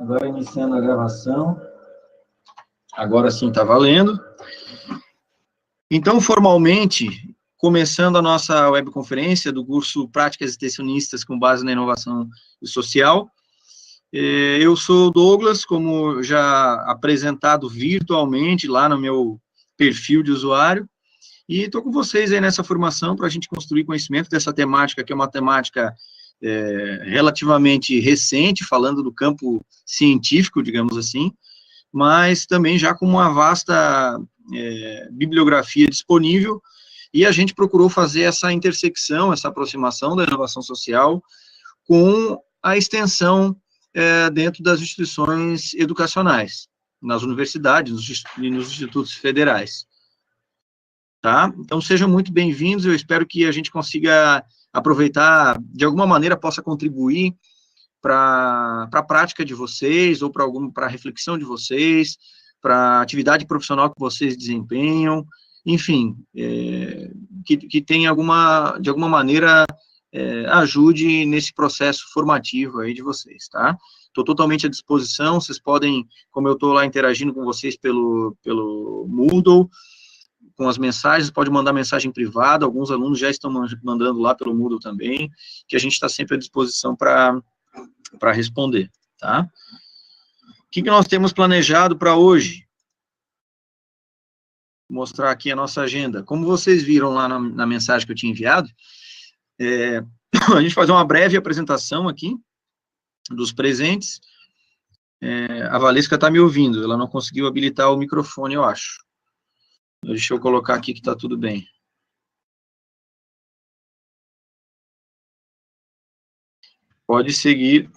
Agora iniciando a gravação. Agora sim está valendo. Então, formalmente, começando a nossa webconferência do curso Práticas Extensionistas com base na inovação social. Eu sou o Douglas, como já apresentado virtualmente lá no meu perfil de usuário, e estou com vocês aí nessa formação para a gente construir conhecimento dessa temática, que é uma temática relativamente recente, falando do campo científico, digamos assim, mas também já com uma vasta bibliografia disponível, e a gente procurou fazer essa intersecção, essa aproximação da inovação social com a extensão dentro das instituições educacionais, nas universidades e nos institutos federais. Tá? Então, sejam muito bem-vindos, eu espero que a gente consiga aproveitar, de alguma maneira, possa contribuir para a prática de vocês, ou para a reflexão de vocês, para a atividade profissional que vocês desempenham, enfim, que tenha de alguma maneira, ajude nesse processo formativo aí de vocês, tá? Estou totalmente à disposição, vocês podem, como eu estou lá interagindo com vocês pelo Moodle, com as mensagens, pode mandar mensagem privada, alguns alunos já estão mandando lá pelo Moodle também, que a gente está sempre à disposição para responder, tá? O que nós temos planejado para hoje? Vou mostrar aqui a nossa agenda. Como vocês viram lá na mensagem que eu tinha enviado, a gente vai fazer uma breve apresentação aqui dos presentes. A Valesca está me ouvindo, ela não conseguiu habilitar o microfone, eu acho. Deixa eu colocar aqui que está tudo bem. Pode seguir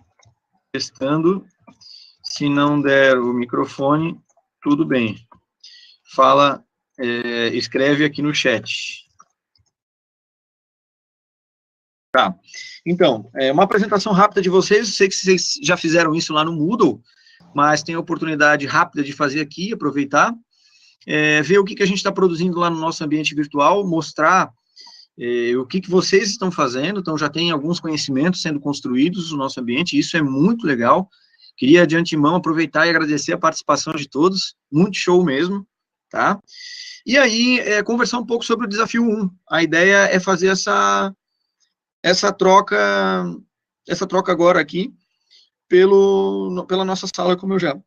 testando. Se não der o microfone, tudo bem. Fala, escreve aqui no chat. Tá. Então, uma apresentação rápida de vocês. Eu sei que vocês já fizeram isso lá no Moodle, mas tem a oportunidade rápida de fazer aqui, aproveitar. Ver o que a gente está produzindo lá no nosso ambiente virtual, mostrar o que vocês estão fazendo. Então, já tem alguns conhecimentos sendo construídos no nosso ambiente, isso é muito legal. Queria, de antemão, aproveitar e agradecer a participação de todos, muito show mesmo, tá? E aí, conversar um pouco sobre o desafio 1. A ideia é fazer essa troca agora aqui, pela nossa sala, como eu já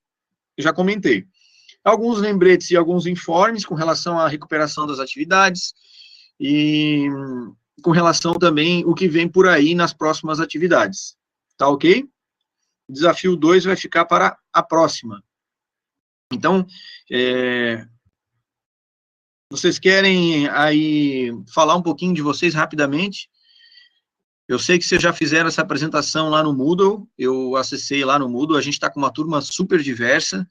comentei. Alguns lembretes e alguns informes com relação à recuperação das atividades e com relação também o que vem por aí nas próximas atividades. Tá ok? Desafio 2 vai ficar para a próxima. Então, vocês querem aí falar um pouquinho de vocês rapidamente? Eu sei que vocês já fizeram essa apresentação lá no Moodle, eu acessei lá no Moodle, a gente está com uma turma super diversa,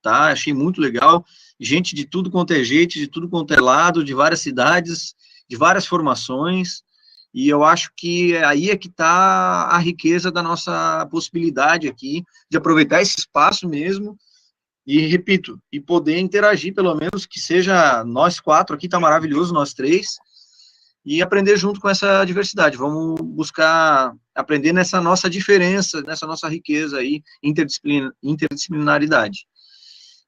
tá? Achei muito legal, gente de tudo quanto é jeito, de tudo quanto é lado, de várias cidades, de várias formações, e eu acho que aí é que está a riqueza da nossa possibilidade aqui, de aproveitar esse espaço mesmo, e repito, e poder interagir, pelo menos, que seja nós 4 aqui, tá maravilhoso, nós 3, e aprender junto com essa diversidade. Vamos buscar aprender nessa nossa diferença, nessa nossa riqueza aí, interdisciplinaridade.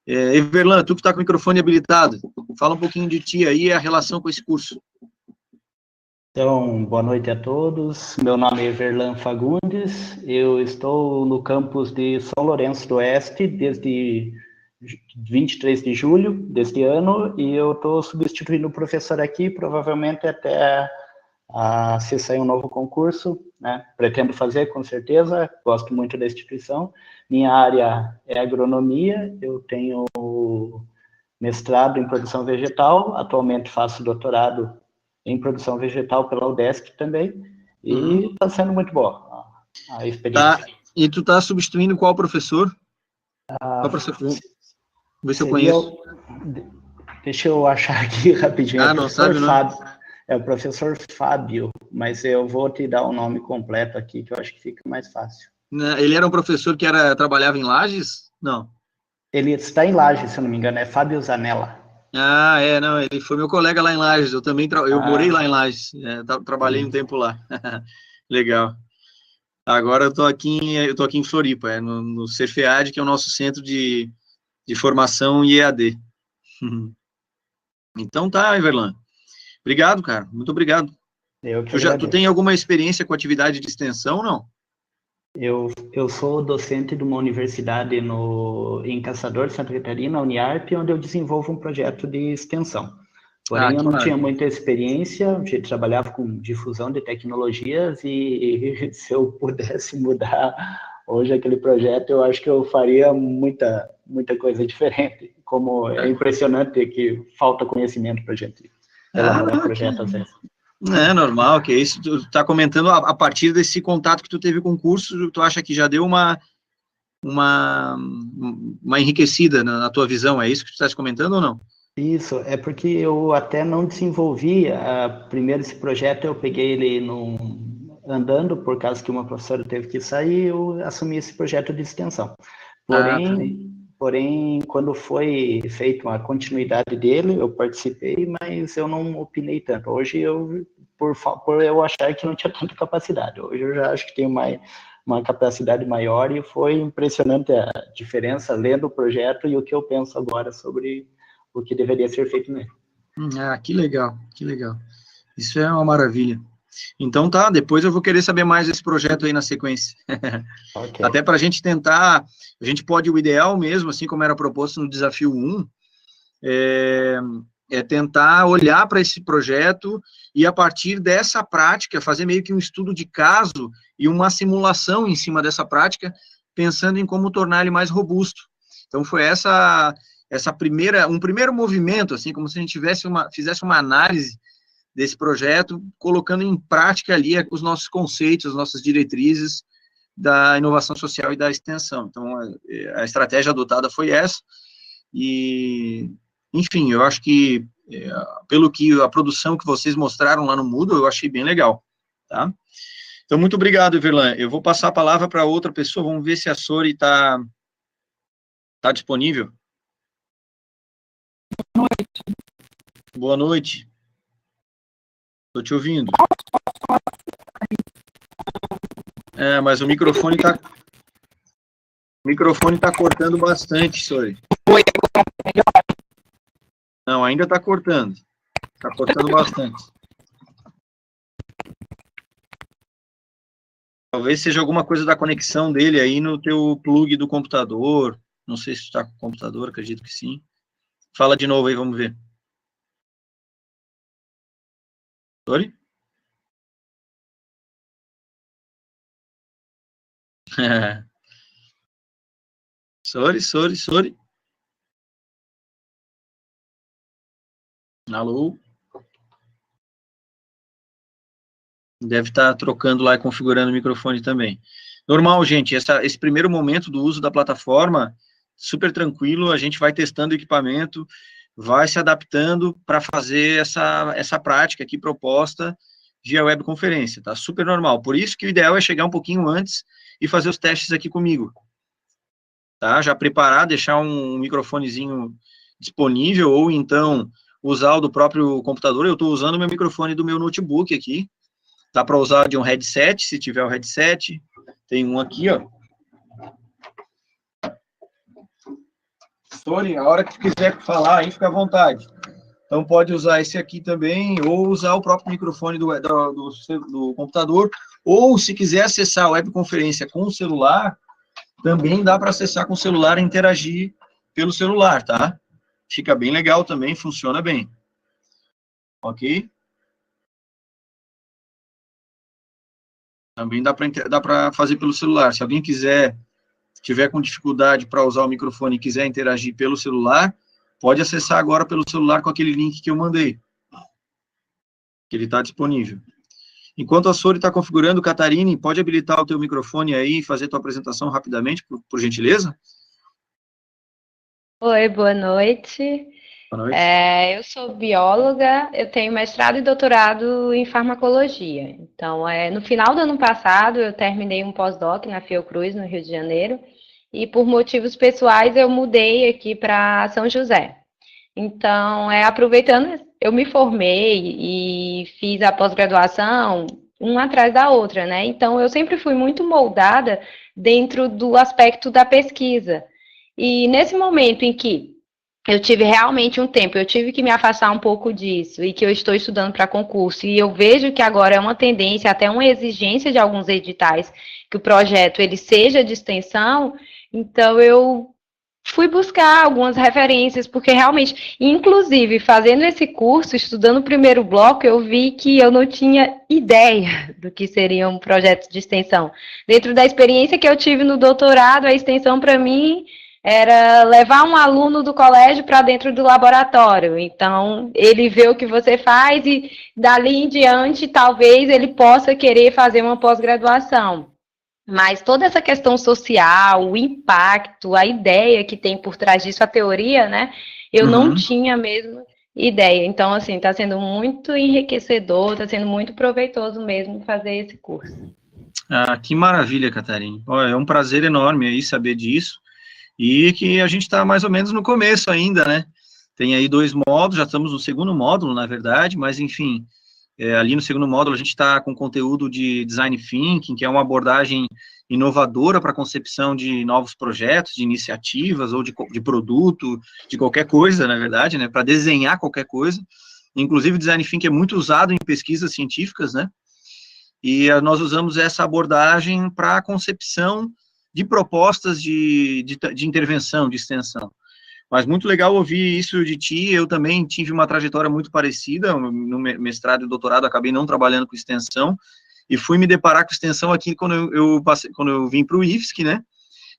Everlan, tu que está com o microfone habilitado, fala um pouquinho de ti aí e a relação com esse curso. Então, boa noite a todos. Meu nome é Everlan Fagundes. Eu estou no campus de São Lourenço do Oeste desde 23 de julho deste ano e eu estou substituindo o professor aqui, provavelmente até se sair um novo concurso, né? Pretendo fazer, com certeza, gosto muito da instituição. Minha área é agronomia, eu tenho mestrado em produção vegetal, atualmente faço doutorado em produção vegetal pela UDESC também, e está sendo muito boa a experiência. Tá. E tu está substituindo qual professor? Qual professor? Ver se eu conheço. Deixa eu achar aqui rapidinho. Não sabe, não? É o professor Fábio, mas eu vou te dar o nome completo aqui, que eu acho que fica mais fácil. Ele era um professor que trabalhava em Lages? Não. Ele está em Lages, se eu não me engano, é Fábio Zanella. Não, ele foi meu colega lá em Lages, eu também, eu morei lá em Lages, trabalhei um tempo lá. Legal. Agora eu tô aqui em Floripa, no Cefead, que é o nosso centro de formação e EAD. Então tá, Everlan. Obrigado, cara. Muito obrigado. Eu que Tu tem agradeço. alguma experiência com atividade de extensão, não? Eu sou docente de uma universidade em Caçador, Santa Catarina, Uniarp, onde eu desenvolvo um projeto de extensão. Ah, Porém, eu que não tinha maravilha. muita experiência, eu trabalhava com difusão de tecnologias e se eu pudesse mudar hoje aquele projeto, eu acho que eu faria muita coisa diferente. Como é impressionante que falta conhecimento para a gente Ah, elaborar não, projetos às vezes. é normal, que é isso. Tu tá comentando a partir desse contato que tu teve com o curso, tu acha que já deu uma, uma enriquecida na tua visão, é isso que tu estás comentando ou não? Isso, é porque eu até não desenvolvi, primeiro esse projeto eu peguei ele andando, por causa que uma professora teve que sair, eu assumi esse projeto de extensão. Ah, tá. Porém, quando foi feita uma continuidade dele, eu participei, mas eu não opinei tanto. Hoje, por eu achar que não tinha tanta capacidade, hoje eu já acho que tenho uma capacidade maior e foi impressionante a diferença lendo o projeto e o que eu penso agora sobre o que deveria ser feito nele. Ah, que legal, que legal. Isso é uma maravilha. Então tá, depois eu vou querer saber mais desse projeto aí na sequência. Ok. Até para a gente tentar, a gente pode, o ideal mesmo, assim como era proposto no desafio 1, é tentar olhar para esse projeto e, a partir dessa prática, fazer meio que um estudo de caso e uma simulação em cima dessa prática, pensando em como tornar ele mais robusto. Então, foi um primeiro movimento, assim, como se a gente fizesse uma análise desse projeto, colocando em prática ali os nossos conceitos, as nossas diretrizes da inovação social e da extensão. Então, a estratégia adotada foi essa, e, enfim, eu acho que, pelo que a produção que vocês mostraram lá no Moodle, eu achei bem legal, tá? Então, muito obrigado, Everlan. Eu vou passar a palavra para outra pessoa, vamos ver se a Sori está disponível. Boa noite. Estou te ouvindo. Mas o microfone está cortando bastante, Sori. Não, ainda está cortando. Está cortando bastante. Talvez seja alguma coisa da conexão dele aí no teu plug do computador. Não sei se tu está com o computador, acredito que sim. Fala de novo aí, vamos ver. Sori? Sori. Alô? Deve estar trocando lá e configurando o microfone também. Normal, gente, esse primeiro momento do uso da plataforma, super tranquilo, a gente vai testando o equipamento, vai se adaptando para fazer essa prática aqui proposta via webconferência, tá? Super normal. Por isso que o ideal é chegar um pouquinho antes e fazer os testes aqui comigo, tá? Já preparar, deixar um microfonezinho disponível, ou então usar o do próprio computador. Eu estou usando o meu microfone do meu notebook aqui. Dá para usar de um headset, se tiver o headset. Tem um aqui, ó. Tony, a hora que tu quiser falar aí, fica à vontade. Então, pode usar esse aqui também, ou usar o próprio microfone do computador, ou, se quiser acessar a webconferência com o celular, também dá para acessar com o celular e interagir pelo celular, tá? Fica bem legal também, funciona bem. Ok? Também dá para fazer pelo celular. Se alguém tiver com dificuldade para usar o microfone e quiser interagir pelo celular, pode acessar agora pelo celular com aquele link que eu mandei, que ele está disponível. Enquanto a Sori está configurando, Catarine, pode habilitar o teu microfone aí e fazer tua apresentação rapidamente, por gentileza? Oi, boa noite. Boa noite. Eu sou bióloga, eu tenho mestrado e doutorado em farmacologia. Então, no final do ano passado, eu terminei um pós-doc na Fiocruz, no Rio de Janeiro, e por motivos pessoais eu mudei aqui para São José. Então, aproveitando, eu me formei e fiz a pós-graduação uma atrás da outra, né? Então, eu sempre fui muito moldada dentro do aspecto da pesquisa. E nesse momento em que eu tive realmente um tempo, eu tive que me afastar um pouco disso, e que eu estou estudando para concurso, e eu vejo que agora é uma tendência, até uma exigência de alguns editais, que o projeto ele seja de extensão, então eu fui buscar algumas referências, porque realmente, inclusive, fazendo esse curso, estudando o primeiro bloco, eu vi que eu não tinha ideia do que seria um projeto de extensão. Dentro da experiência que eu tive no doutorado, a extensão para mim era levar um aluno do colégio para dentro do laboratório. Então, ele vê o que você faz e, dali em diante, talvez ele possa querer fazer uma pós-graduação. Mas toda essa questão social, o impacto, a ideia que tem por trás disso, a teoria, né? Eu não tinha mesmo ideia. Então, assim, está sendo muito enriquecedor, está sendo muito proveitoso mesmo fazer esse curso. Ah, que maravilha, Catarina. Olha, é um prazer enorme aí saber disso. E que a gente está mais ou menos no começo ainda, né? Tem aí 2 módulos, já estamos no segundo módulo, na verdade, mas enfim, ali no segundo módulo a gente está com conteúdo de Design Thinking, que é uma abordagem inovadora para a concepção de novos projetos, de iniciativas ou de produto, de qualquer coisa, na verdade, né? Para desenhar qualquer coisa. Inclusive, o Design Thinking é muito usado em pesquisas científicas, né? E nós usamos essa abordagem para a concepção de propostas de intervenção, de extensão. Mas muito legal ouvir isso de ti. Eu também tive uma trajetória muito parecida, no mestrado e doutorado, acabei não trabalhando com extensão, e fui me deparar com extensão aqui quando eu vim para o IFSC, né?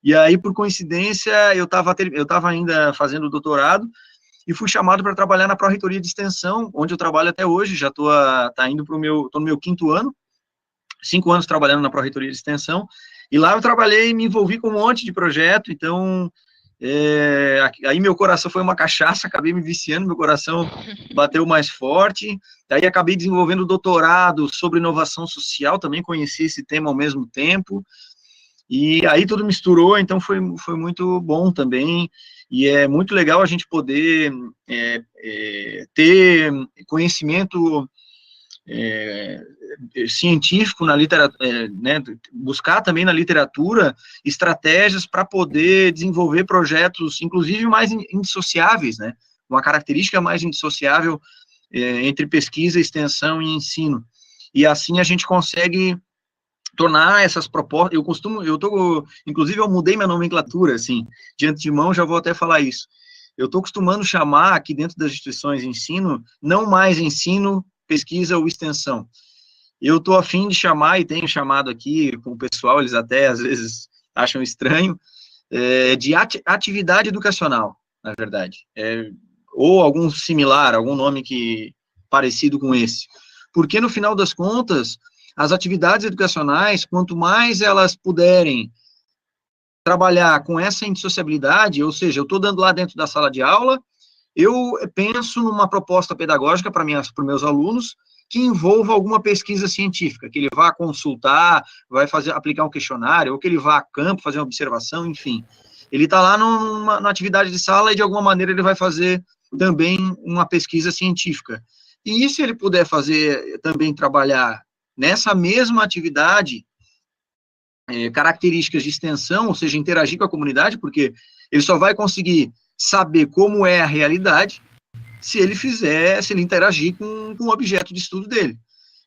E aí, por coincidência, eu estava ainda fazendo doutorado, e fui chamado para trabalhar na Pró-Reitoria de Extensão, onde eu trabalho até hoje, já estou no meu 5º ano, 5 anos trabalhando na Pró-Reitoria de Extensão, e lá eu trabalhei e me envolvi com um monte de projeto, então, aí meu coração foi uma cachaça, acabei me viciando, meu coração bateu mais forte, daí acabei desenvolvendo doutorado sobre inovação social, também conheci esse tema ao mesmo tempo, e aí tudo misturou, então foi muito bom também, e é muito legal a gente poder ter conhecimento científico na literatura, né, buscar também na literatura estratégias para poder desenvolver projetos, inclusive mais indissociáveis, né, uma característica mais indissociável entre pesquisa, extensão e ensino. E assim a gente consegue tornar essas propostas, inclusive eu mudei minha nomenclatura, assim, de antemão já vou até falar isso. Eu estou acostumando chamar aqui dentro das instituições de ensino, não mais ensino, pesquisa ou extensão. Eu estou a fim de chamar, e tenho chamado aqui com o pessoal, eles até às vezes acham estranho, de atividade educacional, na verdade. Ou algum similar, algum nome parecido com esse. Porque, no final das contas, as atividades educacionais, quanto mais elas puderem trabalhar com essa indissociabilidade, ou seja, eu estou dando lá dentro da sala de aula, eu penso numa proposta pedagógica para meus alunos que envolva alguma pesquisa científica, que ele vá consultar, vai aplicar um questionário, ou que ele vá a campo, fazer uma observação, enfim. Ele está lá na atividade de sala e, de alguma maneira, ele vai fazer também uma pesquisa científica. E se ele puder fazer, também trabalhar nessa mesma atividade, características de extensão, ou seja, interagir com a comunidade, porque ele só vai conseguir saber como é a realidade se ele interagir com o objeto de estudo dele.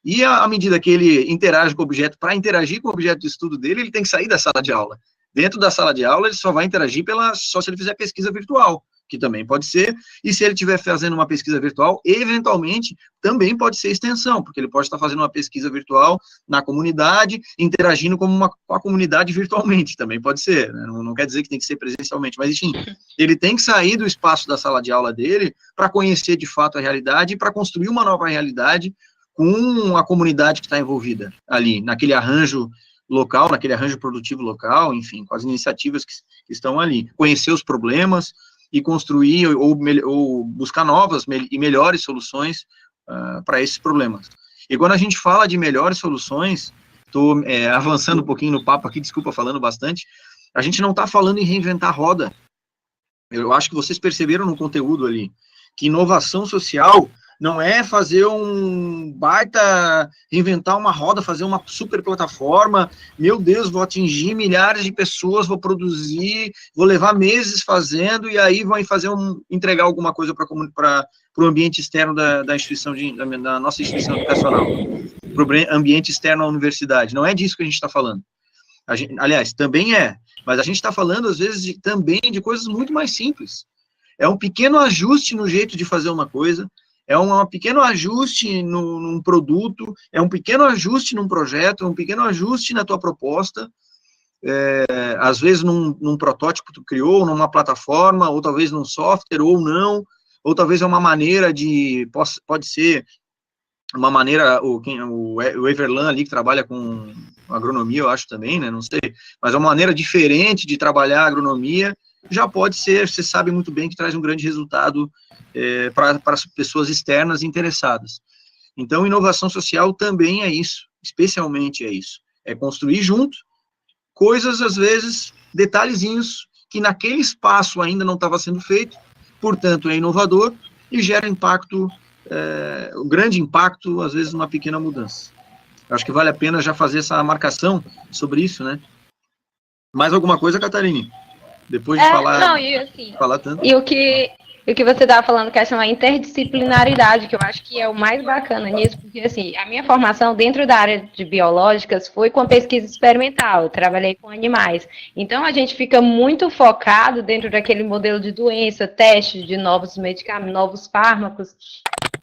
E à medida que ele interage com o objeto, para interagir com o objeto de estudo dele, ele tem que sair da sala de aula. Dentro da sala de aula, ele só vai interagir só se ele fizer pesquisa virtual, que também pode ser, e se ele estiver fazendo uma pesquisa virtual, eventualmente, também pode ser extensão, porque ele pode estar fazendo uma pesquisa virtual na comunidade, interagindo com a comunidade virtualmente, também pode ser, né? Não quer dizer que tem que ser presencialmente, mas, enfim, ele tem que sair do espaço da sala de aula dele para conhecer, de fato, a realidade e para construir uma nova realidade com a comunidade que está envolvida ali, naquele arranjo local, naquele arranjo produtivo local, enfim, com as iniciativas que estão ali. Conhecer os problemas e construir ou buscar novas e melhores soluções para esses problemas. E quando a gente fala de melhores soluções, estou avançando um pouquinho no papo aqui, desculpa, falando bastante, a gente não está falando em reinventar a roda. Eu acho que vocês perceberam no conteúdo ali, que inovação social não é fazer um baita, inventar uma roda, fazer uma super plataforma, meu Deus, vou atingir milhares de pessoas, vou produzir, vou levar meses fazendo, e aí vão fazer entregar alguma coisa para o ambiente externo da instituição, da nossa instituição educacional, para o ambiente externo à universidade. Não é disso que a gente está falando. Aliás, também mas a gente está falando, às vezes, também de coisas muito mais simples. É um pequeno ajuste no jeito de fazer uma coisa, é um pequeno ajuste num produto, é um pequeno ajuste num projeto, é um pequeno ajuste na tua proposta, às vezes num protótipo que tu criou, numa plataforma, ou talvez num software, ou não, ou talvez é uma maneira pode ser uma maneira, o Everlan ali, que trabalha com agronomia, eu acho também, né, não sei, mas é uma maneira diferente de trabalhar a agronomia, já pode ser, você sabe muito bem que traz um grande resultado para as pessoas externas interessadas. Então, inovação social também é isso, especialmente é isso, é construir junto coisas, às vezes, detalhezinhos, que naquele espaço ainda não estava sendo feito, portanto, é inovador e gera impacto, um grande impacto, às vezes, uma pequena mudança. Acho que vale a pena já fazer essa marcação sobre isso, né? Mais alguma coisa, Catarine? Depois de falar... Não, e assim... Falar tanto. E o que você estava falando, que é chamar interdisciplinaridade, que eu acho que é o mais bacana nisso, porque, assim, a minha formação dentro da área de biológicas foi com a pesquisa experimental, eu trabalhei com animais. Então, a gente fica muito focado dentro daquele modelo de doença, testes de novos medicamentos, novos fármacos,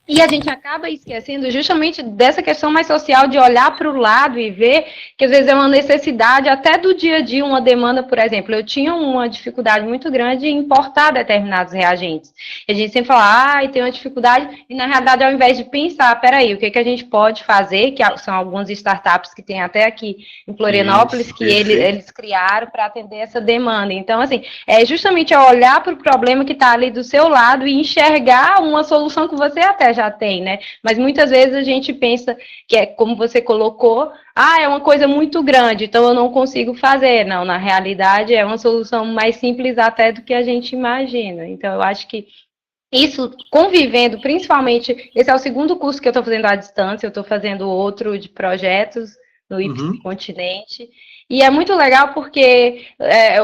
e a gente acaba esquecendo justamente dessa questão mais social de olhar para o lado e ver que às vezes é uma necessidade até do dia a dia, uma demanda, por exemplo, eu tinha uma dificuldade muito grande em importar determinados reagentes. E a gente sempre fala, tem uma dificuldade, e na realidade ao invés de pensar, peraí, o que a gente pode fazer, que são algumas startups que tem até aqui em Florianópolis, que eles criaram para atender essa demanda. Então, assim, é justamente olhar para o problema que está ali do seu lado e enxergar uma solução que você até já tem, né? Mas muitas vezes a gente pensa que é como você colocou, é uma coisa muito grande, então eu não consigo fazer. Não, na realidade é uma solução mais simples até do que a gente imagina. Então eu acho que isso, convivendo, principalmente, esse é o segundo curso que eu estou fazendo à distância, eu estou fazendo outro de projetos no IPSC Continente, e é muito legal porque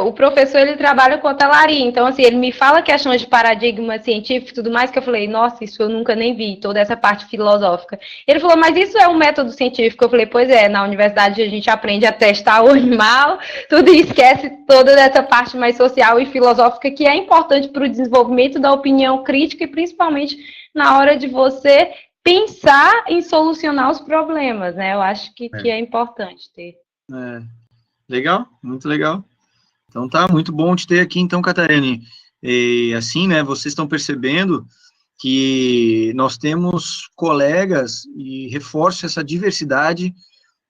o professor, ele trabalha com hotelaria, então, assim, ele me fala questões de paradigma científico e tudo mais, que eu falei, nossa, isso eu nunca nem vi, toda essa parte filosófica. Ele falou, mas isso é um método científico? Eu falei, pois é, na universidade a gente aprende a testar o animal, tudo, e esquece toda essa parte mais social e filosófica, que é importante para o desenvolvimento da opinião crítica e principalmente na hora de você pensar em solucionar os problemas, né? Eu acho que é importante ter. Legal, muito legal. Então tá, muito bom te ter aqui, então, Catarine. E assim, né, vocês estão percebendo que nós temos colegas e reforço essa diversidade,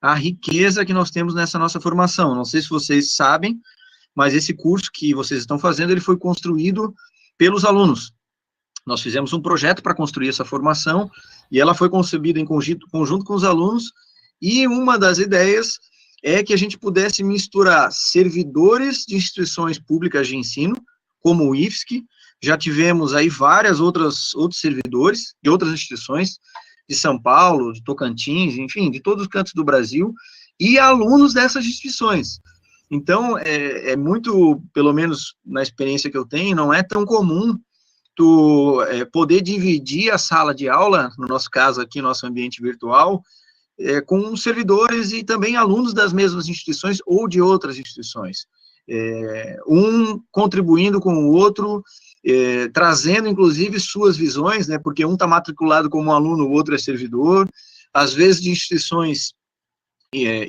a riqueza que nós temos nessa nossa formação. Não sei se vocês sabem, mas esse curso que vocês estão fazendo, ele foi construído pelos alunos. Nós fizemos um projeto para construir essa formação, e ela foi concebida em conjunto com os alunos, e uma das ideias é que a gente pudesse misturar servidores de instituições públicas de ensino, como o IFSC, já tivemos aí outros servidores de outras instituições, de São Paulo, de Tocantins, enfim, de todos os cantos do Brasil, e alunos dessas instituições. Então, é muito, pelo menos na experiência que eu tenho, não é tão comum tu poder dividir a sala de aula, no nosso caso aqui, nosso ambiente virtual, com servidores e também alunos das mesmas instituições ou de outras instituições. Um contribuindo com o outro, trazendo, inclusive, suas visões, né, porque um está matriculado como aluno, o outro é servidor, às vezes de instituições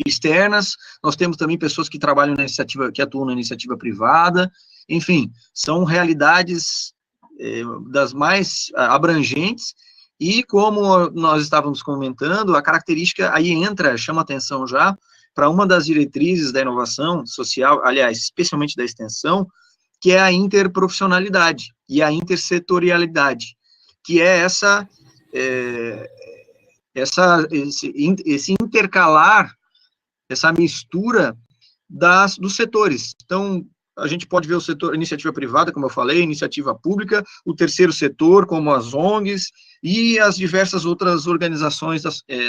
externas, nós temos também pessoas que trabalham na iniciativa, que atuam na iniciativa privada, enfim, são realidades das mais abrangentes. E como nós estávamos comentando, a característica aí chama atenção já para uma das diretrizes da inovação social, aliás, especialmente da extensão, que é a interprofissionalidade e a intersetorialidade, que é esse intercalar, essa mistura dos setores. Então, a gente pode ver o setor, iniciativa privada, como eu falei, iniciativa pública, o terceiro setor, como as ONGs, e as diversas outras organizações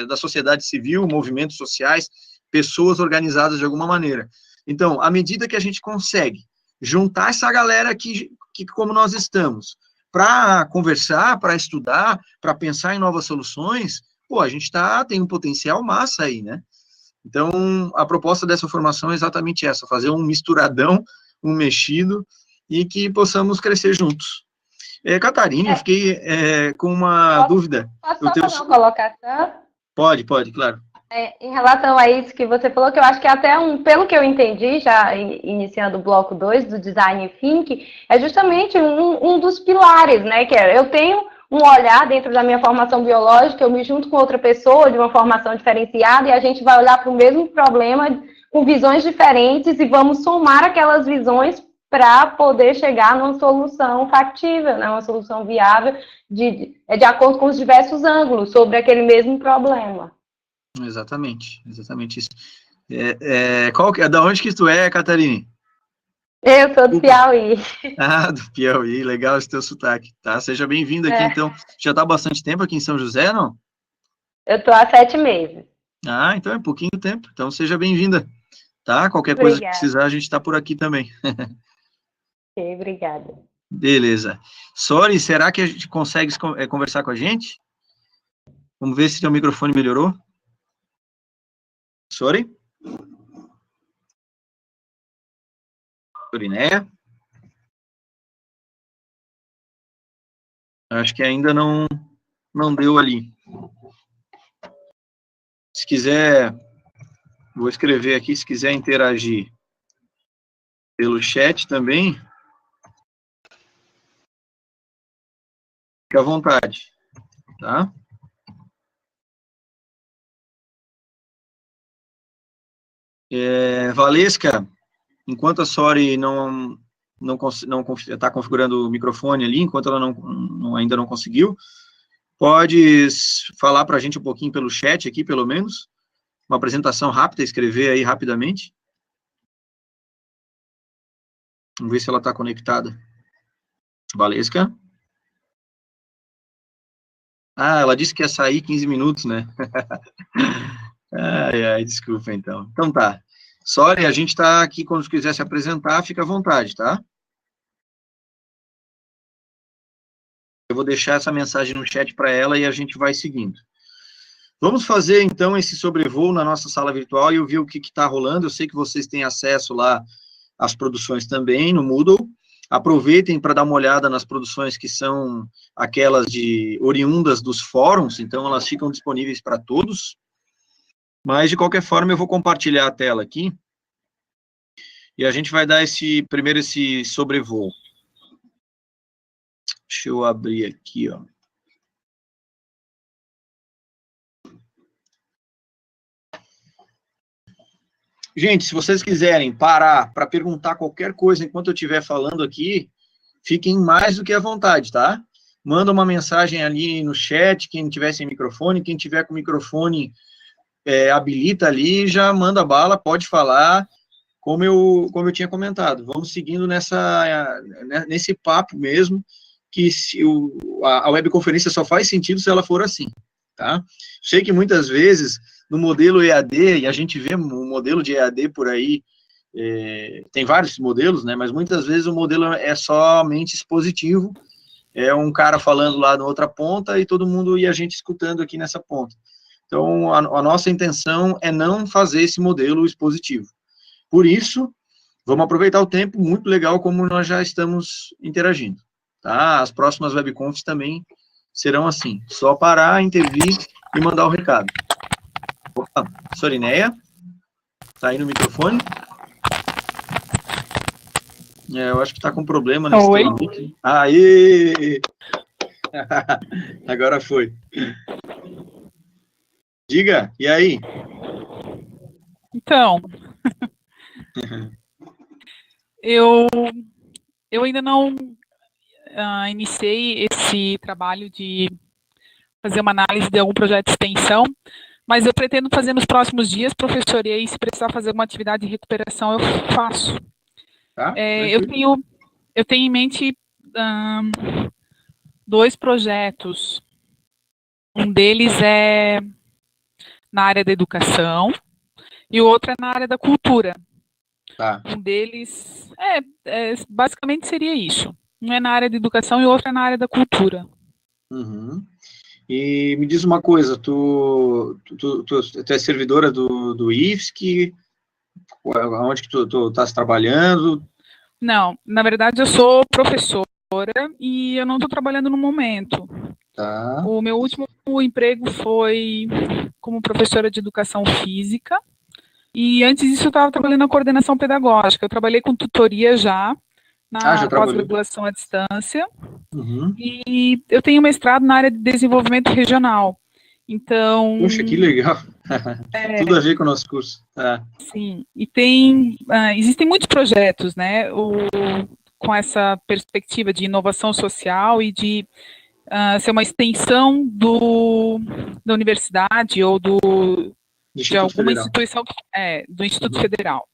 da sociedade civil, movimentos sociais, pessoas organizadas de alguma maneira. Então, à medida que a gente consegue juntar essa galera aqui, que como nós estamos, para conversar, para estudar, para pensar em novas soluções, pô, a gente tem um potencial massa aí, né? Então, a proposta dessa formação é exatamente essa, fazer um misturadão, um mexido, e que possamos crescer juntos. Catarina, eu fiquei com uma dúvida. Posso só fazer uma colocação? Pode, claro. Em relação a isso que você falou, que eu acho que até pelo que eu entendi, já iniciando o bloco 2 do Design Thinking, é justamente um dos pilares, né? Que eu tenho um olhar dentro da minha formação biológica, eu me junto com outra pessoa de uma formação diferenciada e a gente vai olhar para o mesmo problema com visões diferentes e vamos somar aquelas visões para poder chegar numa solução factível, né? Uma solução viável de acordo com os diversos ângulos sobre aquele mesmo problema. Exatamente isso. Da onde que tu é, Catarina? Eu sou do Piauí. Ah, do Piauí, legal esse teu sotaque, tá? Seja bem-vindo aqui, então. Já está há bastante tempo aqui em São José, não? Eu estou há 7 meses. Ah, então é pouquinho tempo, então seja bem-vinda, tá? Qualquer coisa que precisar, a gente está por aqui também. Ok, obrigada. Beleza. Sori, será que a gente consegue conversar com a gente? Vamos ver se teu microfone melhorou. Sori? Sorinéia? Acho que ainda não deu ali. Se quiser, vou escrever aqui, se quiser interagir pelo chat também, fique à vontade, tá? Valesca, enquanto a Sori não está configurando o microfone ali, enquanto ela ainda não conseguiu, pode falar para a gente um pouquinho pelo chat aqui, pelo menos, uma apresentação rápida, escrever aí rapidamente. Vamos ver se ela está conectada. Valesca? Ah, ela disse que ia sair 15 minutos, né? Desculpa, então. Então tá. Sori, a gente está aqui, quando quiser se apresentar, fica à vontade, tá? Eu vou deixar essa mensagem no chat para ela e a gente vai seguindo. Vamos fazer, então, esse sobrevoo na nossa sala virtual e eu ver o que está rolando. Eu sei que vocês têm acesso lá às produções também, no Moodle. Aproveitem para dar uma olhada nas produções que são aquelas oriundas dos fóruns, então elas ficam disponíveis para todos. Mas, de qualquer forma, eu vou compartilhar a tela aqui e a gente vai dar esse sobrevoo. Deixa eu abrir aqui, ó. Gente, se vocês quiserem parar para perguntar qualquer coisa enquanto eu estiver falando aqui, fiquem mais do que à vontade, tá? Manda uma mensagem ali no chat, quem tiver sem microfone, quem tiver com microfone, habilita ali, já manda bala, pode falar, como eu tinha comentado. Vamos seguindo nesse papo mesmo, que a webconferência só faz sentido se ela for assim, tá? Sei que muitas vezes, no modelo EAD, e a gente vê um modelo de EAD por aí, tem vários modelos, né, mas muitas vezes o modelo é somente expositivo, é um cara falando lá na outra ponta e todo mundo e a gente escutando aqui nessa ponta. Então, a nossa intenção é não fazer esse modelo expositivo. Por isso, vamos aproveitar o tempo, muito legal como nós já estamos interagindo, tá? As próximas webconfs também serão assim, só parar, intervir e mandar o recado. Opa, Sorinéia, tá aí no microfone? Eu acho que tá com problema nesse mic. Aê! Agora foi. Diga, e aí? Então, eu ainda não iniciei esse trabalho de fazer uma análise de algum projeto de extensão, mas eu pretendo fazer nos próximos dias, professor, e aí se precisar fazer uma atividade de recuperação, eu faço. Tá? Eu tenho em mente 2 projetos. Um deles é na área da educação e o outro é na área da cultura. Tá. Um deles, basicamente seria isso. Um é na área da educação e o outro é na área da cultura. Uhum. E me diz uma coisa, tu é servidora do IFSC, onde que tu estás trabalhando? Não, na verdade eu sou professora e eu não estou trabalhando no momento. Tá. O meu último emprego foi como professora de educação física e antes disso eu estava trabalhando na coordenação pedagógica. Eu trabalhei com tutoria já Já na trabalhou. pós-graduação à distância. Uhum. E eu tenho mestrado na área de desenvolvimento regional. Então. Poxa, que legal. Tudo a ver com o nosso curso. Sim. E existem muitos projetos, né? Com essa perspectiva de inovação social e de ser uma extensão da universidade ou de alguma Federal. instituição do Instituto Uhum. Federal.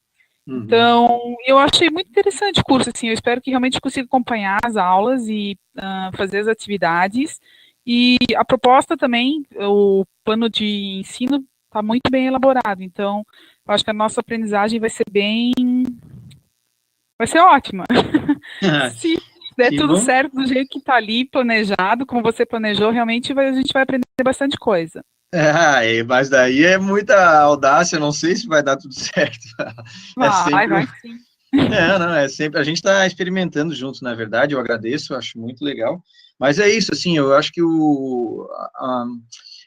Uhum. Então, eu achei muito interessante o curso, assim, eu espero que realmente consiga acompanhar as aulas e fazer as atividades. E a proposta também, o plano de ensino está muito bem elaborado, então, eu acho que a nossa aprendizagem vai ser ótima. Se der tudo bom. certo do jeito que está ali, planejado, como você planejou, realmente a gente vai aprender bastante coisa. Mas daí é muita audácia, não sei se vai dar tudo certo. Vai sim. Não, é sempre, a gente está experimentando juntos, na verdade, eu agradeço, eu acho muito legal, mas é isso, assim, eu acho que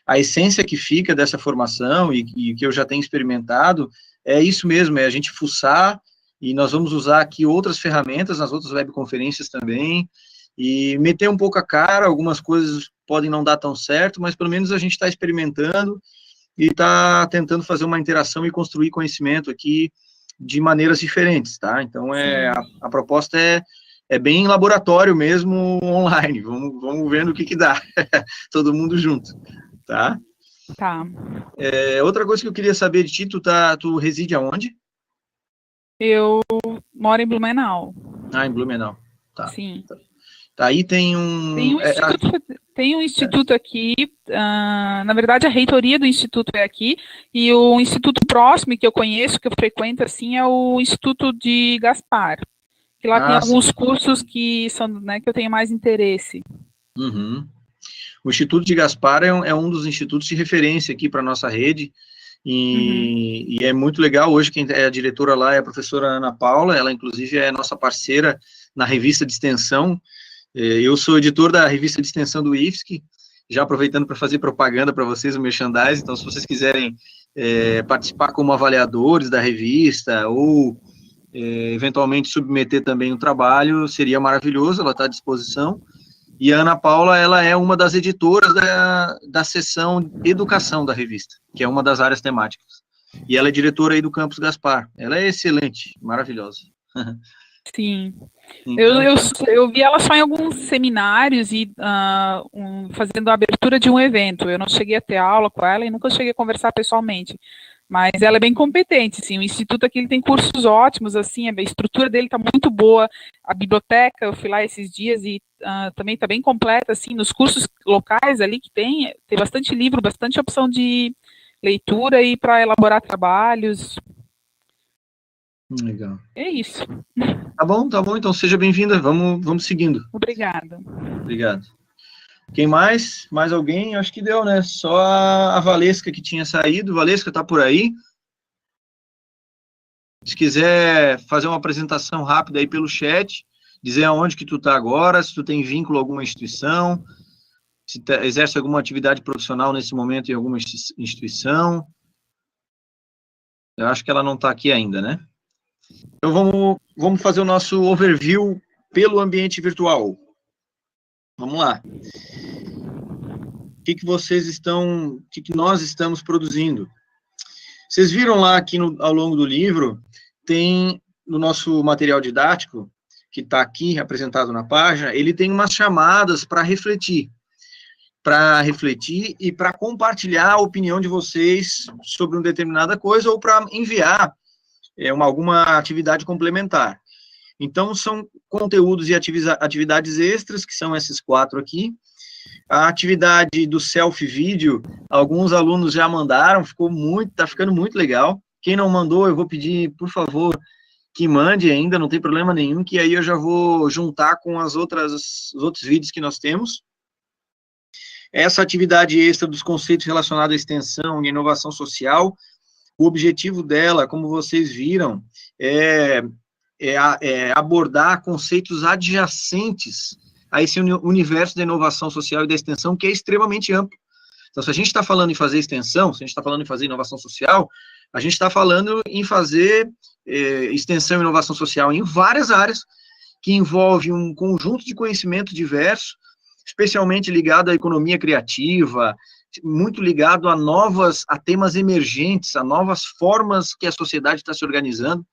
a essência que fica dessa formação e que eu já tenho experimentado, é isso mesmo, é a gente fuçar, e nós vamos usar aqui outras ferramentas, nas outras webconferências também, e meter um pouco a cara, algumas coisas podem não dar tão certo, mas pelo menos a gente está experimentando e está tentando fazer uma interação e construir conhecimento aqui de maneiras diferentes, tá? Então, a proposta é bem laboratório mesmo, online, vamos vendo o que dá, todo mundo junto, tá? Tá. Outra coisa que eu queria saber de ti, tu reside aonde? Eu moro em Blumenau. Em Blumenau, tá. Sim. Aí tem Tem um instituto aqui, na verdade a reitoria do instituto é aqui, e o instituto próximo que eu conheço, que eu frequento assim, é o Instituto de Gaspar, que lá tem alguns cursos que são, né, que eu tenho mais interesse. Uhum. O Instituto de Gaspar é um dos institutos de referência aqui para a nossa rede, e é muito legal. Hoje quem é a diretora lá é a professora Ana Paula, ela inclusive é nossa parceira na revista de extensão. Eu sou editor da revista de extensão do IFSC, já aproveitando para fazer propaganda para vocês, o merchandising, então se vocês quiserem participar como avaliadores da revista, ou eventualmente submeter também o trabalho, seria maravilhoso, ela está à disposição. E a Ana Paula, ela é uma das editoras da seção Educação da revista, que é uma das áreas temáticas. E ela é diretora aí do Campus Gaspar. Ela é excelente, maravilhosa. Sim. Então, eu vi ela só em alguns seminários e fazendo a abertura de um evento. Eu não cheguei a ter aula com ela e nunca cheguei a conversar pessoalmente. Mas ela é bem competente, sim. O instituto aqui ele tem cursos ótimos, assim, a estrutura dele está muito boa. A biblioteca, eu fui lá esses dias e também está bem completa, assim, nos cursos locais ali que tem bastante livro, bastante opção de leitura e para elaborar trabalhos. Legal. É isso. Tá bom, então seja bem-vinda, vamos seguindo. Obrigada. Obrigado. Quem mais? Mais alguém? Acho que deu, né? Só a Valesca que tinha saído. Valesca, tá por aí? Se quiser fazer uma apresentação rápida aí pelo chat, dizer aonde que tu tá agora, se tu tem vínculo a alguma instituição, se exerce alguma atividade profissional nesse momento em alguma instituição. Eu acho que ela não tá aqui ainda, né? Então vamos fazer o nosso overview pelo ambiente virtual. Vamos lá. O que nós estamos produzindo? Vocês viram lá aqui ao longo do livro, tem no nosso material didático, que está aqui apresentado na página, ele tem umas chamadas para refletir e para compartilhar a opinião de vocês sobre uma determinada coisa ou para enviar alguma atividade complementar. Então, são conteúdos e atividades extras, que são esses 4 aqui. A atividade do selfie-vídeo, alguns alunos já mandaram, tá ficando muito legal. Quem não mandou, eu vou pedir, por favor, que mande ainda, não tem problema nenhum, que aí eu já vou juntar com os outros vídeos que nós temos. Essa atividade extra dos conceitos relacionados à extensão e inovação social, o objetivo dela, como vocês viram, é abordar conceitos adjacentes a esse universo da inovação social e da extensão, que é extremamente amplo. Então, se a gente está falando em fazer extensão, se a gente está falando em fazer inovação social, a gente está falando em fazer extensão e inovação social em várias áreas, que envolve um conjunto de conhecimento diverso, especialmente ligado à economia criativa, muito ligado a temas emergentes, a novas formas que a sociedade está se organizando,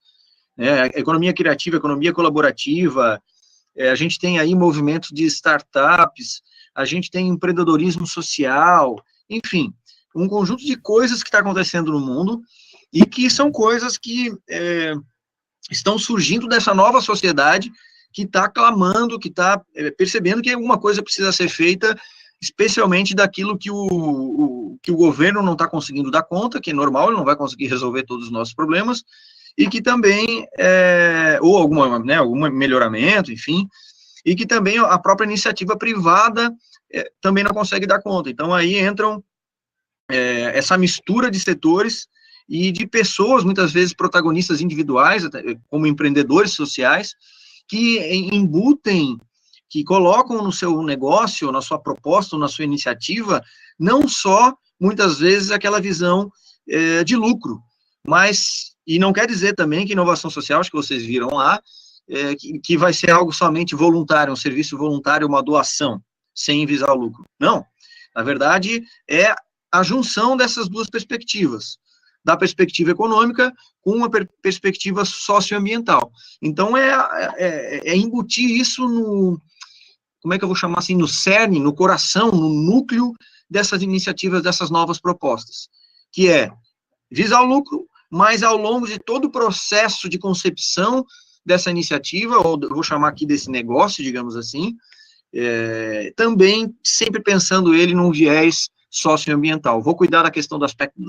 economia criativa, economia colaborativa, a gente tem aí movimentos de startups, a gente tem empreendedorismo social, enfim, um conjunto de coisas que está acontecendo no mundo e que são coisas que estão surgindo dessa nova sociedade que está clamando, que está percebendo que alguma coisa precisa ser feita, especialmente daquilo que o governo não está conseguindo dar conta, que é normal, ele não vai conseguir resolver todos os nossos problemas, e que também, ou algum melhoramento, enfim, e que também a própria iniciativa privada também não consegue dar conta. Então, aí entram essa mistura de setores e de pessoas, muitas vezes protagonistas individuais, como empreendedores sociais, que embutem, que colocam no seu negócio, na sua proposta, na sua iniciativa, não só, muitas vezes, aquela visão de lucro, mas, e não quer dizer também que inovação social, acho que vocês viram lá, que vai ser algo somente voluntário, um serviço voluntário, uma doação, sem visar o lucro. Não, na verdade, é a junção dessas duas perspectivas, da perspectiva econômica com uma perspectiva socioambiental. Então, embutir isso no, como é que eu vou chamar assim, no cerne, no coração, no núcleo dessas iniciativas, dessas novas propostas, que é visar o lucro, mas ao longo de todo o processo de concepção dessa iniciativa, ou eu vou chamar aqui desse negócio, digamos assim, também sempre pensando ele num viés socioambiental. Vou cuidar da questão do aspecto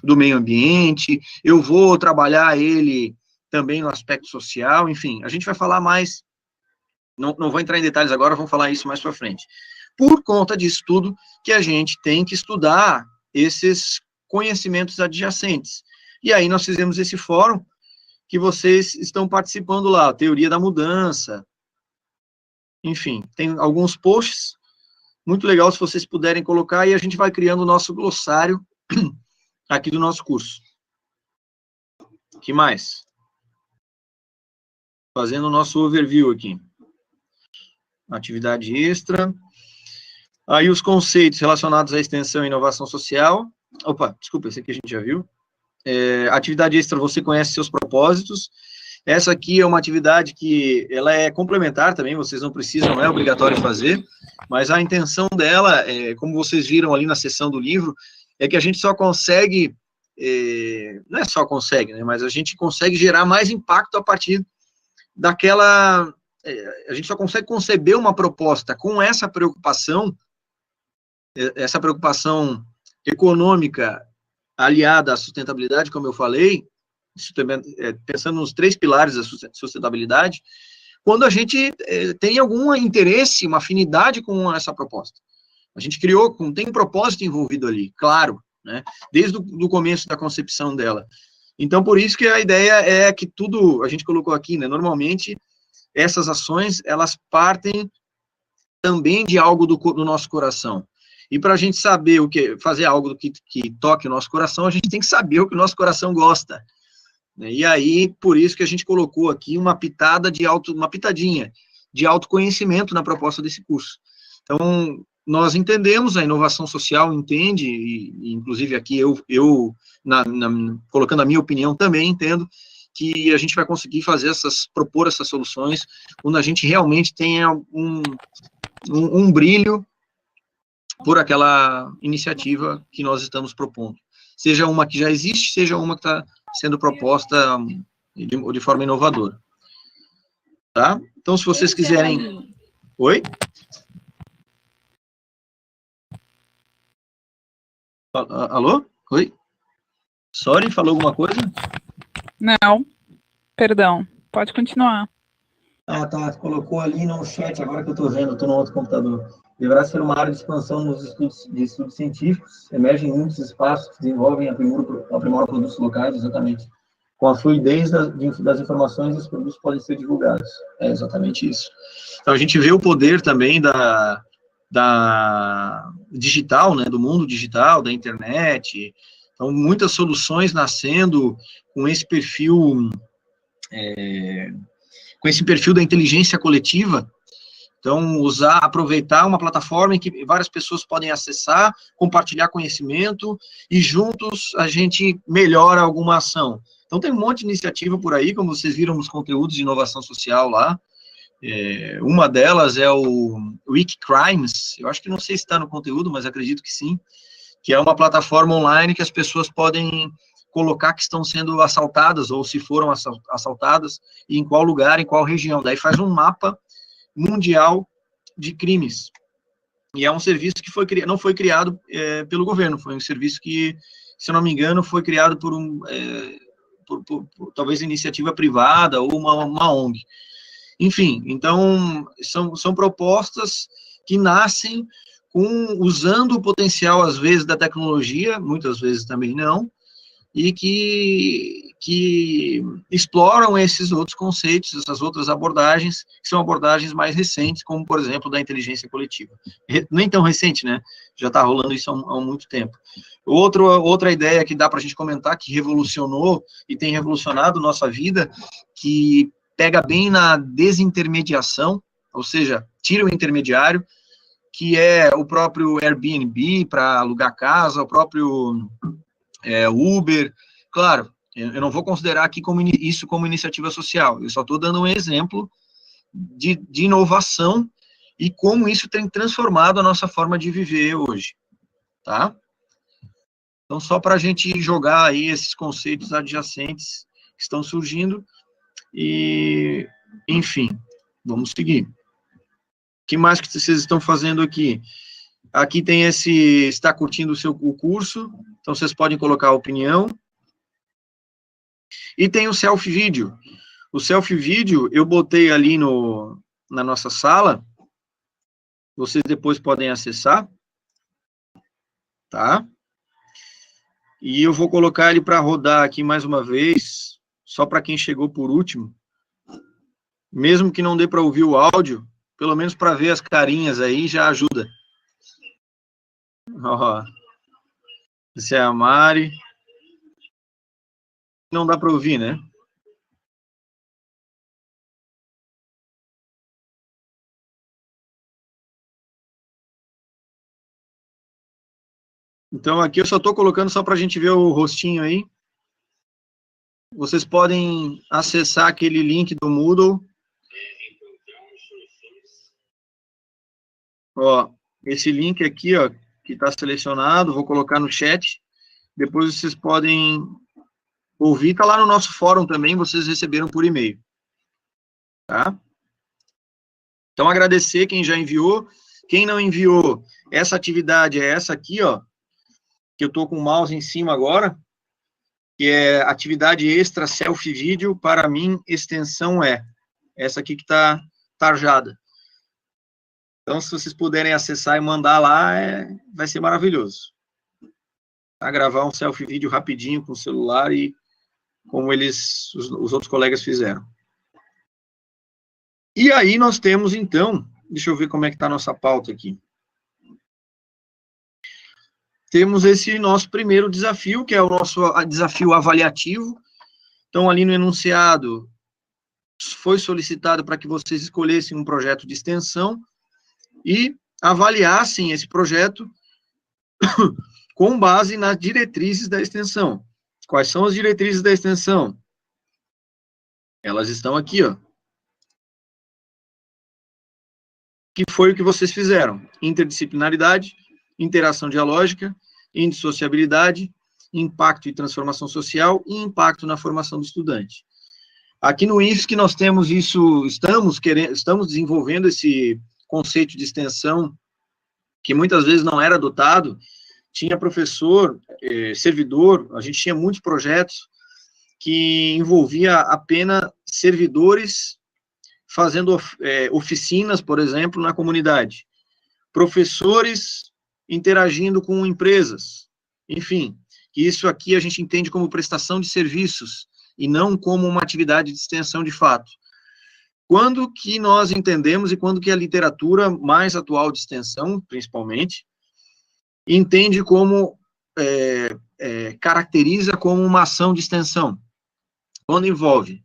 do meio ambiente, eu vou trabalhar ele também no aspecto social, enfim, a gente vai falar mais, não vou entrar em detalhes agora, vamos falar isso mais para frente. Por conta disso tudo, que a gente tem que estudar esses conhecimentos adjacentes. E aí nós fizemos esse fórum, que vocês estão participando lá, a teoria da mudança, enfim, tem alguns posts, muito legal se vocês puderem colocar, e a gente vai criando o nosso glossário aqui do nosso curso. O que mais? Fazendo o nosso overview aqui. Atividade extra. Aí os conceitos relacionados à extensão e inovação social. Opa, desculpa, esse aqui a gente já viu. Atividade extra, você conhece seus propósitos. Essa aqui é uma atividade que ela é complementar também, vocês não precisam, não é obrigatório fazer, mas a intenção dela, como vocês viram ali na seção do livro, é que a gente só consegue, não é só consegue, né, mas a gente consegue gerar mais impacto a partir daquela, a gente só consegue conceber uma proposta com essa preocupação econômica aliada à sustentabilidade, como eu falei, pensando nos 3 pilares da sustentabilidade, quando a gente tem algum interesse, uma afinidade com essa proposta. A gente criou, tem um propósito envolvido ali, claro, né, desde o começo da concepção dela. Então, por isso que a ideia é que tudo, a gente colocou aqui, né, normalmente, essas ações, elas partem também de algo do nosso coração. E para a gente saber fazer algo que toque o nosso coração, a gente tem que saber o que o nosso coração gosta. E aí, por isso que a gente colocou aqui uma pitadinha de autoconhecimento na proposta desse curso. Então, nós entendemos, a inovação social entende, e inclusive aqui colocando a minha opinião, também entendo que a gente vai conseguir propor essas soluções quando a gente realmente tenha um brilho por aquela iniciativa que nós estamos propondo. Seja uma que já existe, seja uma que está sendo proposta de forma inovadora. tá? Então, se vocês quiserem... Oi? Alô? Oi? Sorry, falou alguma coisa? Não, perdão. Pode continuar. Ah, tá. Colocou ali no chat, agora que eu estou vendo, estou no outro computador. Deverá ser uma área de expansão nos estudos científicos, emergem muitos espaços que desenvolvem e aprimoram produtos locais, exatamente. Com a fluidez das informações, os produtos podem ser divulgados. É exatamente isso. Então, a gente vê o poder também da digital, né, do mundo digital, da internet. Então, muitas soluções nascendo com esse perfil... com esse perfil da inteligência coletiva. Então, aproveitar uma plataforma em que várias pessoas podem acessar, compartilhar conhecimento, e juntos a gente melhora alguma ação. Então, tem um monte de iniciativa por aí, como vocês viram nos conteúdos de inovação social lá. Uma delas é o Wikicrimes, eu acho que não sei se está no conteúdo, mas acredito que sim, que é uma plataforma online que as pessoas podem colocar que estão sendo assaltadas, ou se foram assaltadas, e em qual lugar, em qual região. Daí faz um mapa mundial de crimes. E é um serviço que não foi criado pelo governo, foi um serviço que, se eu não me engano, foi criado por talvez iniciativa privada ou uma ONG. Enfim, então, são propostas que nascem usando o potencial, às vezes, da tecnologia, muitas vezes também não, e que exploram esses outros conceitos, essas outras abordagens, que são abordagens mais recentes, como, por exemplo, da inteligência coletiva. Nem tão recente, né? Já está rolando isso há muito tempo. Outra ideia que dá para a gente comentar, que revolucionou e tem revolucionado nossa vida, que pega bem na desintermediação, ou seja, tira o intermediário, que é o próprio Airbnb para alugar casa, o próprio... Uber, claro, eu não vou considerar aqui isso como iniciativa social, eu só estou dando um exemplo de inovação e como isso tem transformado a nossa forma de viver hoje, tá? Então, só para a gente jogar aí esses conceitos adjacentes que estão surgindo e, enfim, vamos seguir. O que mais que vocês estão fazendo aqui? Aqui tem está curtindo o curso, então vocês podem colocar a opinião. E tem o selfie-vídeo. O selfie-vídeo eu botei ali na nossa sala, vocês depois podem acessar, tá? E eu vou colocar ele para rodar aqui mais uma vez, só para quem chegou por último. Mesmo que não dê para ouvir o áudio, pelo menos para ver as carinhas aí já ajuda. Ó, essa é a Mari. Não dá para ouvir, né? Então, aqui eu só estou colocando só para a gente ver o rostinho aí. Vocês podem acessar aquele link do Moodle. Ó, esse link aqui, ó, que está selecionado, vou colocar no chat. Depois vocês podem ouvir. Está lá no nosso fórum também, vocês receberam por e-mail. Tá? Então, agradecer quem já enviou. Quem não enviou, essa atividade é essa aqui, ó, que eu estou com o mouse em cima agora, que é atividade extra selfie vídeo, para mim, extensão é. Essa aqui que está tarjada. Então, se vocês puderem acessar e mandar lá, vai ser maravilhoso. Tá? Gravar um selfie vídeo rapidinho com o celular e como os outros colegas fizeram. E aí nós temos, então, deixa eu ver como é que está a nossa pauta aqui. Temos esse nosso primeiro desafio, que é o nosso desafio avaliativo. Então, ali no enunciado, foi solicitado para que vocês escolhessem um projeto de extensão e avaliassem esse projeto com base nas diretrizes da extensão. Quais são as diretrizes da extensão? Elas estão aqui, ó. Que foi o que vocês fizeram? Interdisciplinaridade, interação dialógica, indissociabilidade, impacto e transformação social e impacto na formação do estudante. Aqui no IFSC nós temos isso, estamos desenvolvendo esse conceito de extensão, que muitas vezes não era adotado. Tinha professor, servidor, a gente tinha muitos projetos que envolvia apenas servidores fazendo oficinas, por exemplo, na comunidade, professores interagindo com empresas, enfim, isso aqui a gente entende como prestação de serviços e não como uma atividade de extensão de fato. Quando que nós entendemos e quando que a literatura mais atual de extensão, principalmente, entende como, caracteriza como uma ação de extensão? Quando envolve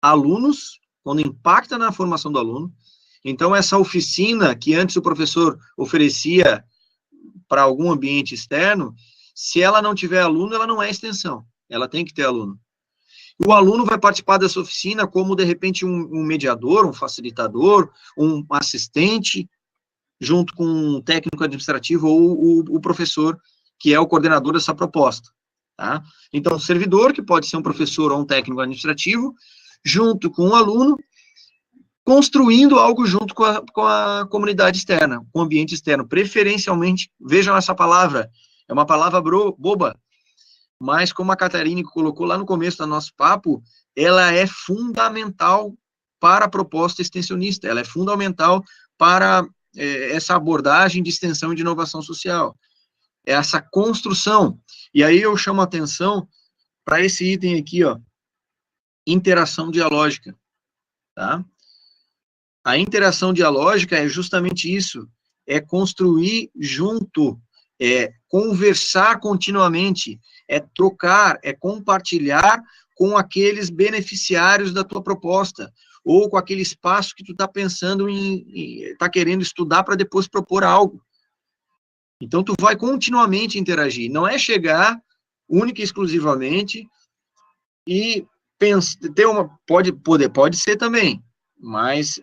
alunos, quando impacta na formação do aluno. Então, essa oficina que antes o professor oferecia para algum ambiente externo, se ela não tiver aluno, ela não é extensão, ela tem que ter aluno. O aluno vai participar dessa oficina como, de repente, um mediador, um facilitador, um assistente, junto com um técnico administrativo ou o professor, que é o coordenador dessa proposta. Tá? Então, o servidor, que pode ser um professor ou um técnico administrativo, junto com o aluno, construindo algo junto com a comunidade externa, com o ambiente externo. Preferencialmente, vejam essa palavra, é uma palavra boba, mas como a Catarina colocou lá no começo do nosso papo, ela é fundamental para a proposta extensionista, ela é fundamental para essa abordagem de extensão e de inovação social. Essa construção. E aí eu chamo a atenção para esse item aqui, ó, interação dialógica, tá? A interação dialógica é justamente isso, é construir junto, é conversar continuamente, é trocar, é compartilhar com aqueles beneficiários da tua proposta, ou com aquele espaço que tu está pensando está querendo estudar para depois propor algo. Então, tu vai continuamente interagir, não é chegar única e exclusivamente e pode ser também, mas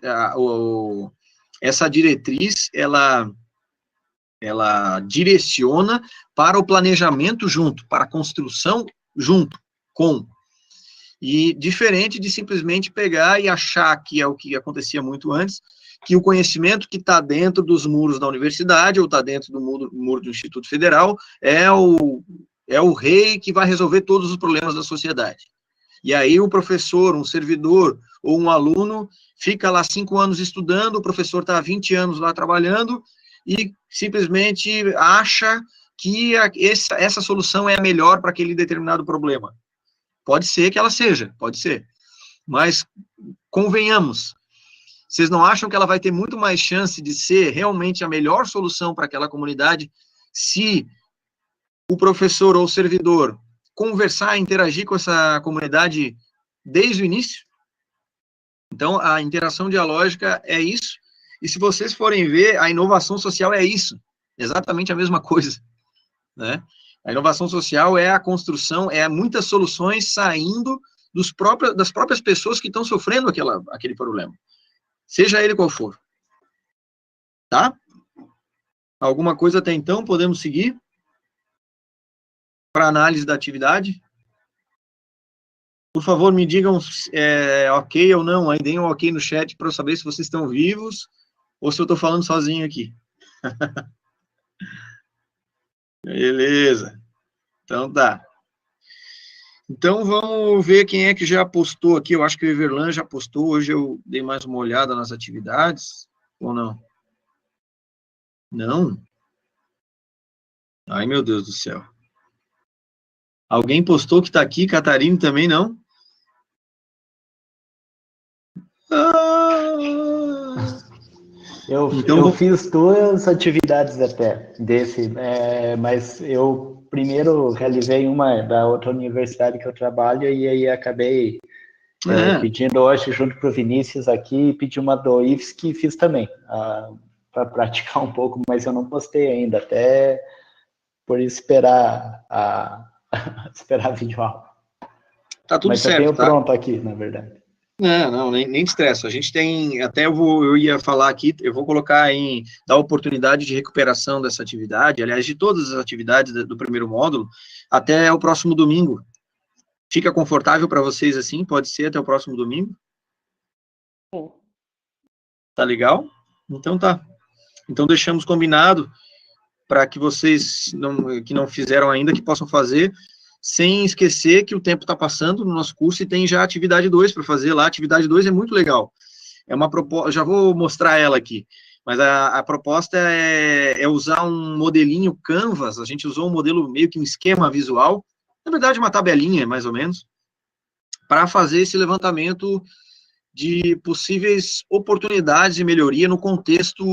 essa diretriz, ela direciona para o planejamento junto, para a construção junto com. E diferente de simplesmente pegar e achar que é o que acontecia muito antes, que o conhecimento que está dentro dos muros da universidade ou está dentro do muro do Instituto Federal é o rei que vai resolver todos os problemas da sociedade. E aí o professor, um servidor ou um aluno fica lá 5 anos estudando, o professor está há 20 anos lá trabalhando e simplesmente acha que essa solução é a melhor para aquele determinado problema. Pode ser que ela seja, pode ser. Mas, convenhamos, vocês não acham que ela vai ter muito mais chance de ser realmente a melhor solução para aquela comunidade se o professor ou o servidor conversar, interagir com essa comunidade desde o início? Então, a interação dialógica é isso. E se vocês forem ver, a inovação social é isso. Exatamente a mesma coisa, né? A inovação social é a construção, é muitas soluções saindo das próprias pessoas que estão sofrendo aquele problema. Seja ele qual for. Tá? Alguma coisa até então? Podemos seguir? Para análise da atividade? Por favor, me digam ok ou não. Aí deem um ok no chat para eu saber se vocês estão vivos ou se eu estou falando sozinho aqui. Beleza. Então tá. Então vamos ver quem é que já postou aqui. Eu acho que o Everlan já postou. Hoje eu dei mais uma olhada nas atividades. Ou não? Não? Ai, meu Deus do céu. Alguém postou que está aqui? Catarina também não? Eu fiz 2 atividades até mas eu primeiro realizei uma da outra universidade que eu trabalho e aí acabei pedindo hoje junto para o Vinícius aqui, pedi uma do IFSC e fiz também, para praticar um pouco, mas eu não postei ainda, até por esperar esperar a videoaula. Tá tudo mas certo, eu tenho tá? Pronto aqui, na verdade. Não, nem estressa. A gente tem, eu ia falar aqui, eu vou colocar dar oportunidade de recuperação dessa atividade, aliás, de todas as atividades do primeiro módulo, até o próximo domingo, Fica confortável para vocês assim? Pode ser até o próximo domingo? Sim. Tá legal? Então tá. Então deixamos combinado para que vocês que não fizeram ainda, que possam fazer, sem esquecer que o tempo está passando no nosso curso e tem já a atividade 2 para fazer lá. A atividade 2 é muito legal. É uma proposta, já vou mostrar ela aqui, mas a proposta é usar um modelinho Canvas. A gente usou um modelo, meio que um esquema visual, na verdade uma tabelinha, mais ou menos, para fazer esse levantamento de possíveis oportunidades de melhoria no contexto,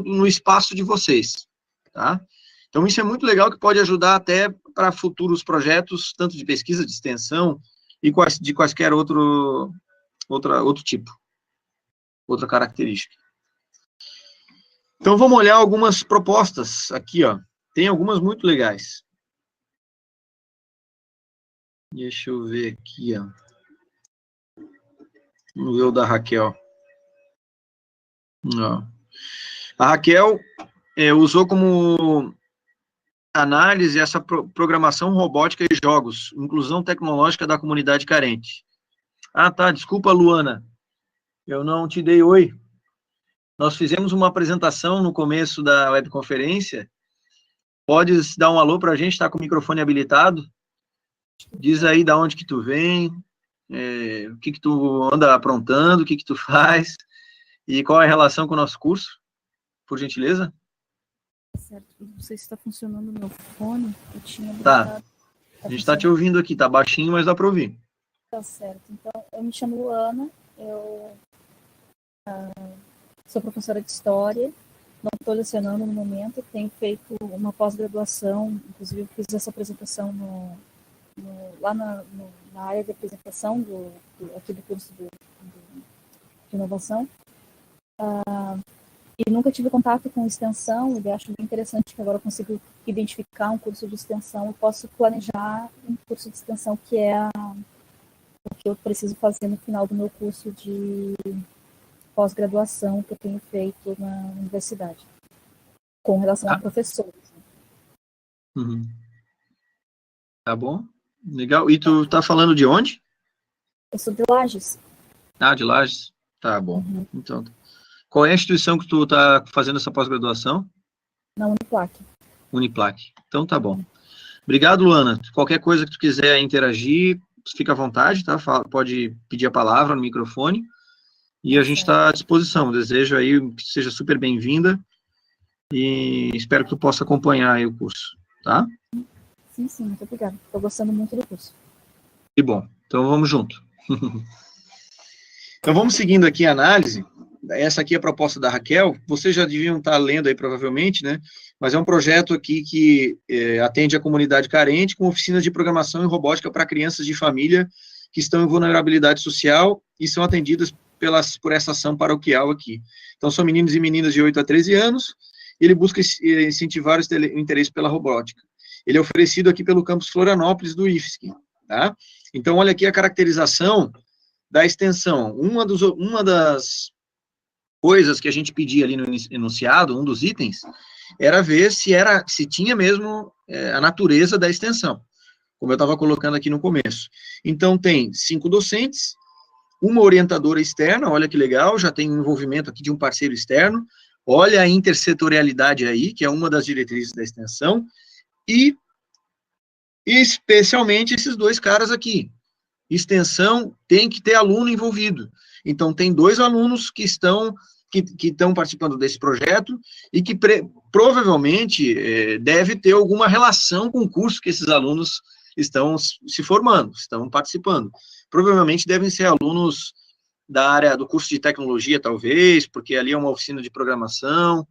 no espaço de vocês, tá? Então, isso é muito legal, que pode ajudar até para futuros projetos, tanto de pesquisa, de extensão, e de quaisquer outro tipo, outra característica. Então, vamos olhar algumas propostas aqui, ó. Tem algumas muito legais. Deixa eu ver aqui, ó. Vamos ver o da Raquel. Ó. A Raquel usou como análise essa programação robótica e jogos, inclusão tecnológica da comunidade carente. Ah, tá, desculpa, Luana, eu não te dei oi. Nós fizemos uma apresentação no começo da webconferência. Podes dar um alô para a gente? Está com o microfone habilitado? Diz aí de onde que tu vem, o que tu anda aprontando, o que tu faz, e qual é a relação com o nosso curso, por gentileza? Certo, não sei se está funcionando o meu fone, eu tinha... Tá, a gente está te ouvindo aqui, tá baixinho, mas dá para ouvir. Tá certo, então eu me chamo Luana, eu sou professora de História, não estou lecionando no momento, tenho feito uma pós-graduação, inclusive eu fiz essa apresentação lá na área de apresentação aqui do curso de inovação, e nunca tive contato com extensão, e acho bem interessante que agora eu consigo identificar um curso de extensão e posso planejar um curso de extensão que é o que eu preciso fazer no final do meu curso de pós-graduação que eu tenho feito na universidade, com relação a professores. Uhum. Tá bom, legal. E tu tá falando de onde? Eu sou de Lages. Ah, de Lages? Tá bom. Uhum. Então, qual é a instituição que tu tá fazendo essa pós-graduação? Na Uniplac. Uniplac. Então tá bom. Obrigado, Luana. Qualquer coisa que tu quiser interagir, fica à vontade, tá? Pode pedir a palavra no microfone. E a gente está à disposição. Desejo aí que seja super bem-vinda e espero que tu possa acompanhar aí o curso, tá? Sim, muito obrigada. Estou gostando muito do curso. Que bom. Então vamos junto. Então vamos seguindo aqui a análise. Essa aqui é a proposta da Raquel. Vocês já deviam estar lendo aí provavelmente, né? Mas é um projeto aqui que atende a comunidade carente com oficinas de programação e robótica para crianças de família que estão em vulnerabilidade social e são atendidas por essa ação paroquial aqui. Então, são meninos e meninas de 8 a 13 anos, e ele busca incentivar o interesse pela robótica. Ele é oferecido aqui pelo campus Florianópolis do IFSC, tá? Então, olha aqui a caracterização da extensão. Uma das coisas que a gente pedia ali no enunciado, um dos itens, era ver se tinha mesmo a natureza da extensão, como eu estava colocando aqui no começo. Então, tem 5 docentes, uma orientadora externa, olha que legal, já tem um envolvimento aqui de um parceiro externo, olha a intersetorialidade aí, que é uma das diretrizes da extensão, e especialmente esses dois caras aqui. Extensão tem que ter aluno envolvido. Então, tem 2 alunos que estão participando desse projeto e que provavelmente deve ter alguma relação com o curso que esses alunos estão se formando, estão participando. Provavelmente devem ser alunos da área do curso de tecnologia, talvez, porque ali é uma oficina de programação,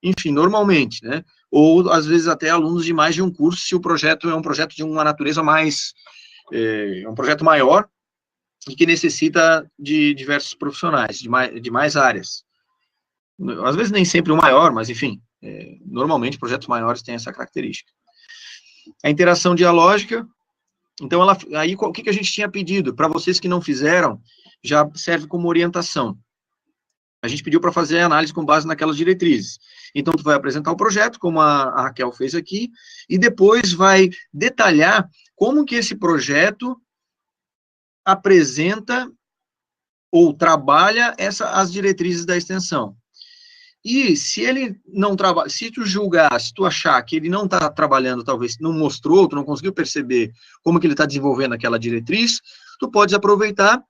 enfim, normalmente, né? Ou, às vezes, até alunos de mais de um curso, se o projeto é um projeto de uma natureza mais... um projeto maior e que necessita de diversos profissionais, de mais áreas. Às vezes, nem sempre o maior, mas, enfim, normalmente, projetos maiores têm essa característica. A interação dialógica, então, aí o que a gente tinha pedido? Para vocês que não fizeram, já serve como orientação. A gente pediu para fazer a análise com base naquelas diretrizes. Então, tu vai apresentar o projeto, como a Raquel fez aqui, e depois vai detalhar como que esse projeto apresenta ou trabalha as diretrizes da extensão. E se ele não trabalha, se tu julgar, se tu achar que ele não está trabalhando, talvez não mostrou, tu não conseguiu perceber como que ele está desenvolvendo aquela diretriz, tu pode aproveitar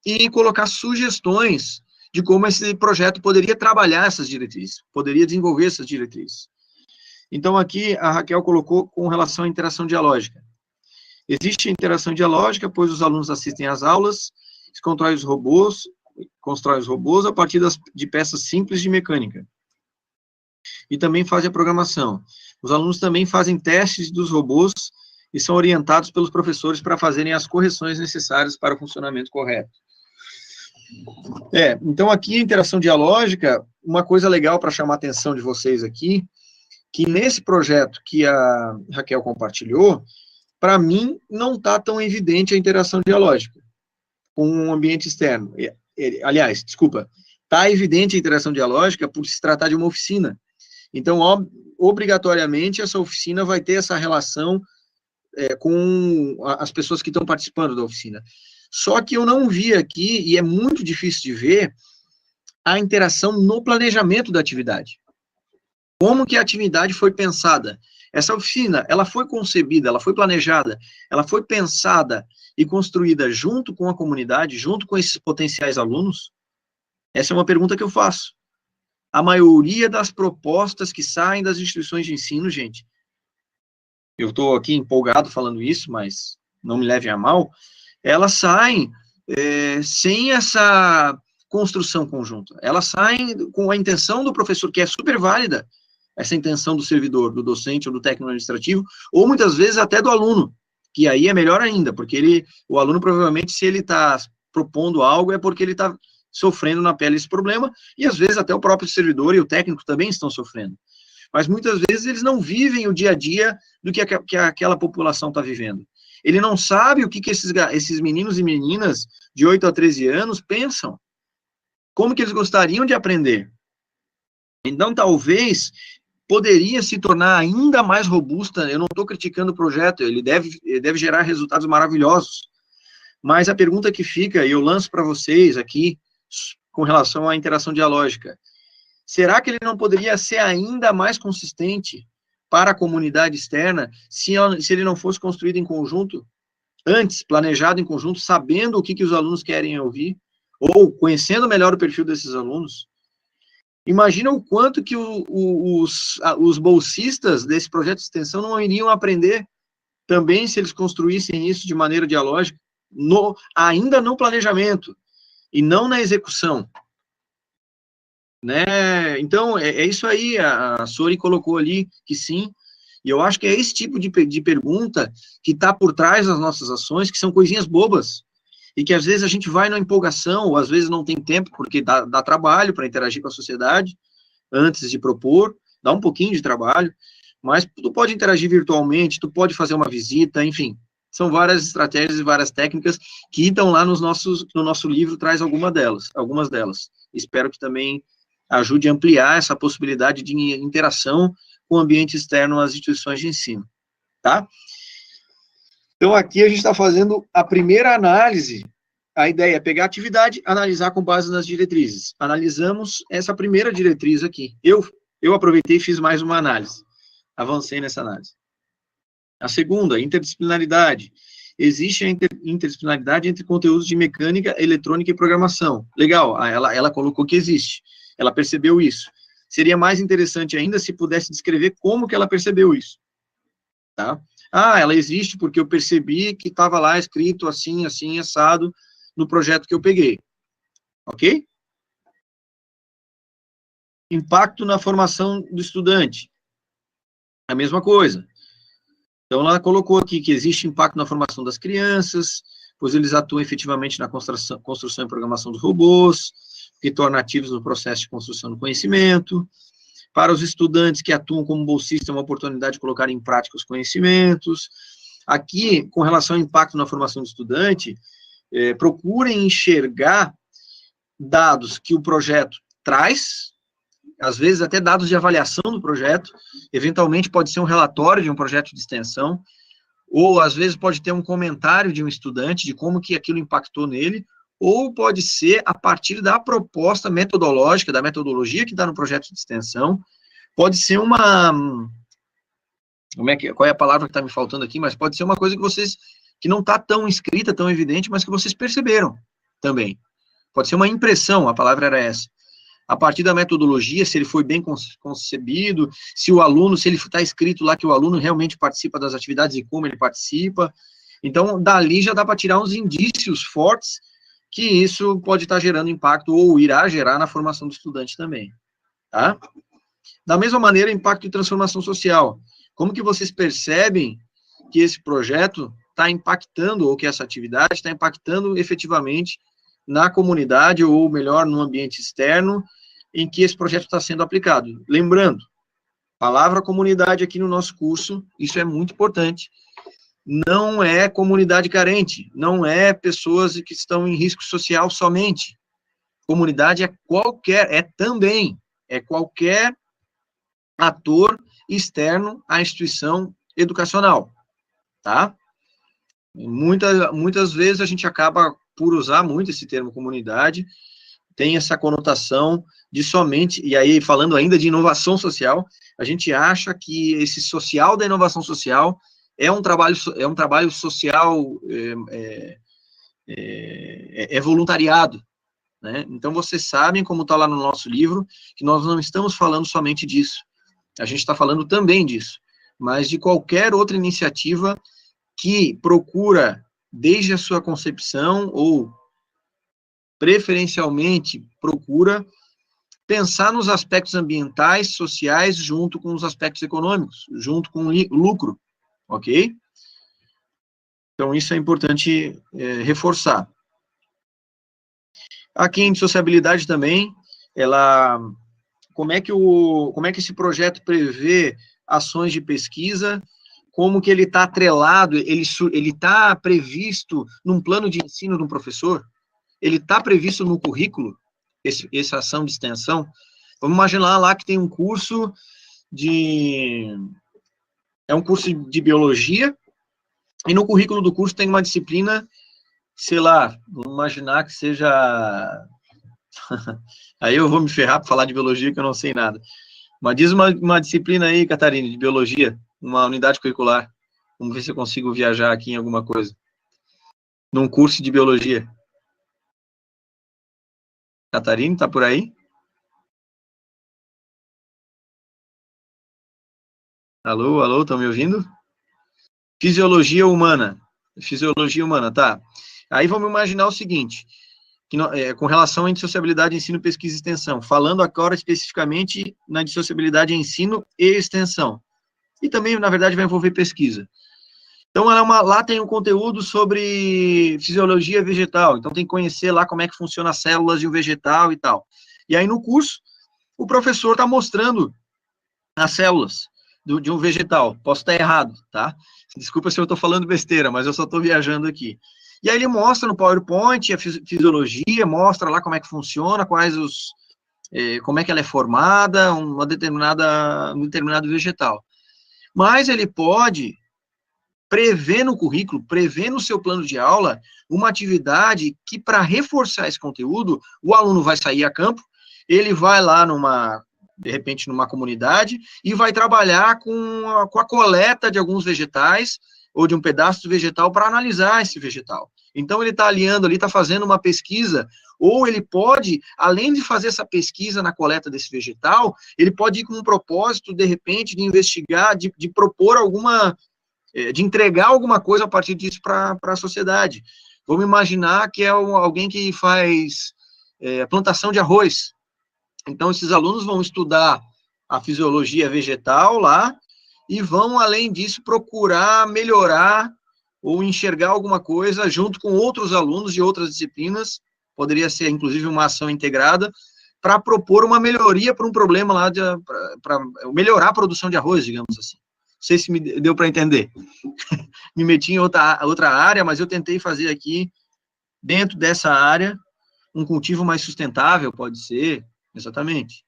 e colocar sugestões de como esse projeto poderia trabalhar essas diretrizes, poderia desenvolver essas diretrizes. Então, aqui, a Raquel colocou com relação à interação dialógica. Existe interação dialógica, pois os alunos assistem às aulas, constrói os robôs a partir de peças simples de mecânica. E também fazem a programação. Os alunos também fazem testes dos robôs e são orientados pelos professores para fazerem as correções necessárias para o funcionamento correto. Então aqui a interação dialógica, uma coisa legal para chamar a atenção de vocês aqui, que nesse projeto que a Raquel compartilhou, para mim não está tão evidente a interação dialógica com um ambiente externo. Aliás, desculpa, está evidente a interação dialógica por se tratar de uma oficina. Então, obrigatoriamente, essa oficina vai ter essa relação com as pessoas que estão participando da oficina. Só que eu não vi aqui, e é muito difícil de ver, a interação no planejamento da atividade. Como que a atividade foi pensada? Essa oficina, ela foi concebida, ela foi planejada, ela foi pensada e construída junto com a comunidade, junto com esses potenciais alunos? Essa é uma pergunta que eu faço. A maioria das propostas que saem das instituições de ensino, gente, eu estou aqui empolgado falando isso, mas não me levem a mal, elas saem sem essa construção conjunta. Elas saem com a intenção do professor, que é super válida, essa intenção do servidor, do docente ou do técnico administrativo, ou muitas vezes até do aluno, que aí é melhor ainda, porque o aluno provavelmente, se ele está propondo algo, é porque ele está sofrendo na pele esse problema, e às vezes até o próprio servidor e o técnico também estão sofrendo. Mas muitas vezes eles não vivem o dia a dia do que aquela população está vivendo. Ele não sabe o que esses meninos e meninas de 8 a 13 anos pensam, como que eles gostariam de aprender. Então, talvez, poderia se tornar ainda mais robusta. Eu não estou criticando o projeto, ele deve gerar resultados maravilhosos, mas a pergunta que fica, e eu lanço para vocês aqui, com relação à interação dialógica, será que ele não poderia ser ainda mais consistente para a comunidade externa se ele não fosse construído em conjunto, antes, planejado em conjunto, sabendo o que os alunos querem ouvir, ou conhecendo melhor o perfil desses alunos? Imagina o quanto que os bolsistas desse projeto de extensão não iriam aprender também se eles construíssem isso de maneira dialógica, ainda no planejamento, e não na execução. Né? Então, é isso aí, a Sori colocou ali que sim, e eu acho que é esse tipo de pergunta que está por trás das nossas ações, que são coisinhas bobas, e que às vezes a gente vai na empolgação, ou às vezes não tem tempo, porque dá trabalho para interagir com a sociedade, antes de propor, dá um pouquinho de trabalho, mas tu pode interagir virtualmente, tu pode fazer uma visita, enfim, são várias estratégias e várias técnicas que estão lá no nosso livro, traz algumas delas. Espero que também ajude a ampliar essa possibilidade de interação com o ambiente externo às instituições de ensino, tá? Então, aqui a gente está fazendo a primeira análise. A ideia é pegar a atividade, analisar com base nas diretrizes. Analisamos essa primeira diretriz aqui. Eu aproveitei e fiz mais uma análise. Avancei nessa análise. A segunda, interdisciplinaridade. Existe a interdisciplinaridade entre conteúdos de mecânica, eletrônica e programação. Legal, ela colocou que existe. Ela percebeu isso. Seria mais interessante ainda se pudesse descrever como que ela percebeu isso. Tá? Ela existe porque eu percebi que estava lá escrito assim, assim, assado, no projeto que eu peguei. Ok? Impacto na formação do estudante. A mesma coisa. Então, ela colocou aqui que existe impacto na formação das crianças, pois eles atuam efetivamente na construção e programação dos robôs, que torna ativos no processo de construção do conhecimento. Para os estudantes que atuam como bolsistas, é uma oportunidade de colocar em prática os conhecimentos. Aqui, com relação ao impacto na formação do estudante, procurem enxergar dados que o projeto traz, às vezes até dados de avaliação do projeto, eventualmente pode ser um relatório de um projeto de extensão, ou às vezes pode ter um comentário de um estudante de como que aquilo impactou nele, ou pode ser a partir da proposta metodológica, da metodologia que está no projeto de extensão, pode ser qual é a palavra que está me faltando aqui, mas pode ser uma coisa que não está tão escrita, tão evidente, mas que vocês perceberam também. Pode ser uma impressão, a palavra era essa. A partir da metodologia, se ele foi bem concebido, se ele está escrito lá que o aluno realmente participa das atividades e como ele participa. Então, dali já dá para tirar uns indícios fortes que isso pode estar gerando impacto ou irá gerar na formação do estudante também. Tá? Da mesma maneira, impacto de transformação social. Como que vocês percebem que esse projeto está impactando, ou que essa atividade está impactando efetivamente na comunidade, ou melhor, no ambiente externo, em que esse projeto está sendo aplicado? Lembrando, palavra comunidade aqui no nosso curso, isso é muito importante. Não é comunidade carente, não é pessoas que estão em risco social somente. Comunidade é qualquer ator externo à instituição educacional, tá? Muitas vezes a gente acaba por usar muito esse termo comunidade, tem essa conotação de somente, e aí falando ainda de inovação social, a gente acha que esse social da inovação social é um trabalho social, voluntariado, né? Então vocês sabem, como está lá no nosso livro, que nós não estamos falando somente disso. A gente está falando também disso, mas de qualquer outra iniciativa que procura, desde a sua concepção, ou preferencialmente procura pensar nos aspectos ambientais, sociais, junto com os aspectos econômicos, junto com o lucro, ok? Então, isso é importante reforçar. Aqui em sociabilidade também, como é que esse projeto prevê ações de pesquisa, como que ele está atrelado, ele está previsto num plano de ensino de um professor, ele está previsto no currículo, essa ação de extensão. Vamos imaginar lá que tem um curso de biologia, e no currículo do curso tem uma disciplina, sei lá, vamos imaginar que seja... Aí eu vou me ferrar para falar de biologia, que eu não sei nada. Mas diz uma disciplina aí, Catarina, de biologia, uma unidade curricular. Vamos ver se eu consigo viajar aqui em alguma coisa. Num curso de biologia. Catarina, tá por aí? Alô, alô, estão me ouvindo? Fisiologia humana, tá. Aí vamos imaginar o seguinte, com relação à indissociabilidade ensino, pesquisa e extensão, falando agora especificamente na indissociabilidade ensino e extensão. E também, na verdade, vai envolver pesquisa. Então, lá tem um conteúdo sobre fisiologia vegetal, então tem que conhecer lá como é que funcionam as células de um vegetal e tal. E aí, no curso, o professor está mostrando as células de um vegetal. Posso estar errado, tá? Desculpa se eu estou falando besteira, mas eu só estou viajando aqui. E aí ele mostra no PowerPoint a fisiologia, mostra lá como é que funciona, como é que ela é formada, um determinado vegetal. Mas ele pode prever no currículo, prever no seu plano de aula, uma atividade que, para reforçar esse conteúdo, o aluno vai sair a campo, ele vai lá de repente, numa comunidade, e vai trabalhar com a coleta de alguns vegetais, ou de um pedaço do vegetal, para analisar esse vegetal. Então, ele está aliando ali, está fazendo uma pesquisa, ou ele pode, além de fazer essa pesquisa na coleta desse vegetal, ele pode ir com um propósito, de repente, de investigar, de propor de entregar alguma coisa a partir disso para a sociedade. Vamos imaginar que é alguém que faz plantação de arroz. Então, esses alunos vão estudar a fisiologia vegetal lá e vão, além disso, procurar melhorar ou enxergar alguma coisa junto com outros alunos de outras disciplinas, poderia ser, inclusive, uma ação integrada, para propor uma melhoria para um problema lá, para melhorar a produção de arroz, digamos assim. Não sei se me deu para entender. Me meti em outra área, mas eu tentei fazer aqui, dentro dessa área, um cultivo mais sustentável, pode ser, exatamente.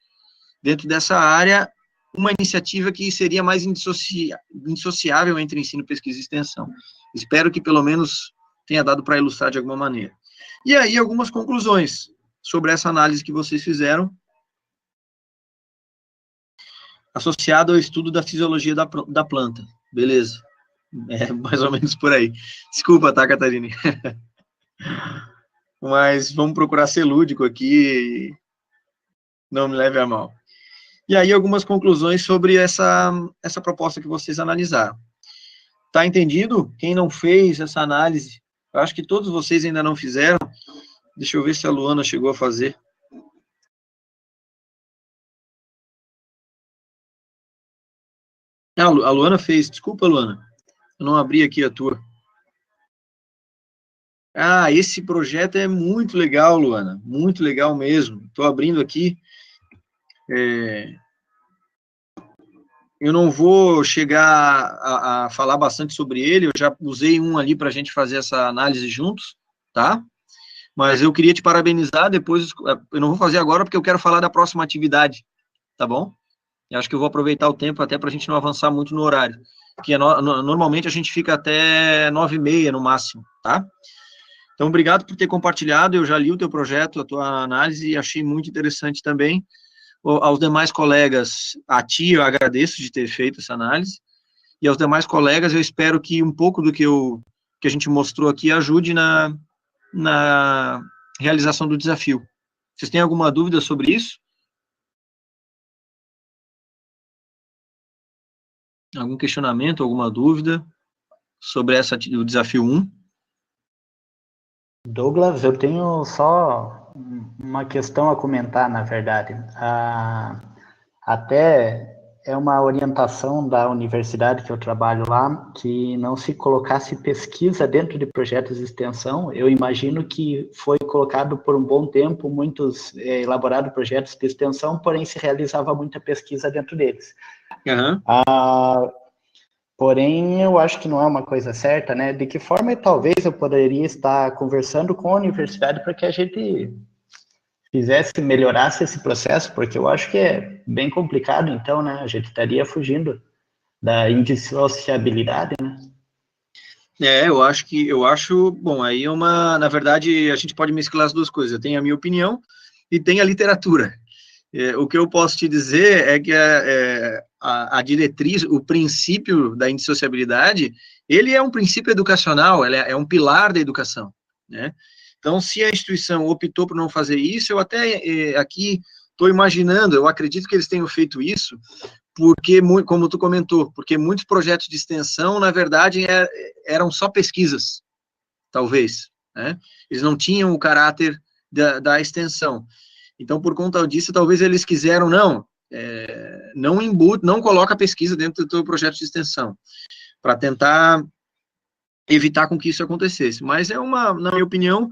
Dentro dessa área, uma iniciativa que seria mais indissociável entre ensino, pesquisa e extensão. Espero que, pelo menos, tenha dado para ilustrar de alguma maneira. E aí, algumas conclusões sobre essa análise que vocês fizeram, associado ao estudo da fisiologia da planta. Beleza. É mais ou menos por aí. Desculpa, tá, Catarina? Mas vamos procurar ser lúdico aqui, não me leve a mal. E aí, algumas conclusões sobre essa proposta que vocês analisaram. Tá entendido? Quem não fez essa análise, eu acho que todos vocês ainda não fizeram. Deixa eu ver se a Luana chegou a fazer. Ah, a Luana fez. Desculpa, Luana. Eu não abri aqui a tua. Ah, esse projeto é muito legal, Luana. Muito legal mesmo. Estou abrindo aqui. Eu não vou chegar a falar bastante sobre ele. Eu já usei um ali para a gente fazer essa análise juntos, tá? Mas eu queria te parabenizar. Depois, eu não vou fazer agora porque eu quero falar da próxima atividade, tá bom? Eu acho que eu vou aproveitar o tempo até para a gente não avançar muito no horário. Porque normalmente a gente fica até 9h30 no máximo, tá? Então, obrigado por ter compartilhado. Eu já li o teu projeto, a tua análise, e achei muito interessante também. Aos demais colegas, a ti eu agradeço de ter feito essa análise. E aos demais colegas, eu espero que um pouco do que a gente mostrou aqui ajude na realização do desafio. Vocês têm alguma dúvida sobre isso? Algum questionamento, alguma dúvida sobre o desafio 1? Douglas, eu tenho só uma questão a comentar, na verdade. Até é uma orientação da universidade que eu trabalho lá, que não se colocasse pesquisa dentro de projetos de extensão. Eu imagino que foi colocado por um bom tempo, elaborado projetos de extensão, porém se realizava muita pesquisa dentro deles. Uhum. Porém, eu acho que não é uma coisa certa, né? De que forma talvez eu poderia estar conversando com a universidade para que a gente melhorasse esse processo, porque eu acho que é bem complicado, então, né? A gente estaria fugindo da indissociabilidade, né? Eu acho, bom, aí na verdade, a gente pode mesclar as duas coisas. Eu tenho a minha opinião e tem a literatura. O que eu posso te dizer é que a diretriz, o princípio da indissociabilidade, ele é um princípio educacional, ele é um pilar da educação, né? Então, se a instituição optou por não fazer isso, eu até aqui estou imaginando, eu acredito que eles tenham feito isso, porque, como tu comentou, porque muitos projetos de extensão, na verdade, eram só pesquisas, talvez, né? Eles não tinham o caráter da extensão. Então, por conta disso, talvez eles quiseram, não coloca a pesquisa dentro do teu projeto de extensão, para tentar evitar com que isso acontecesse. Mas na minha opinião,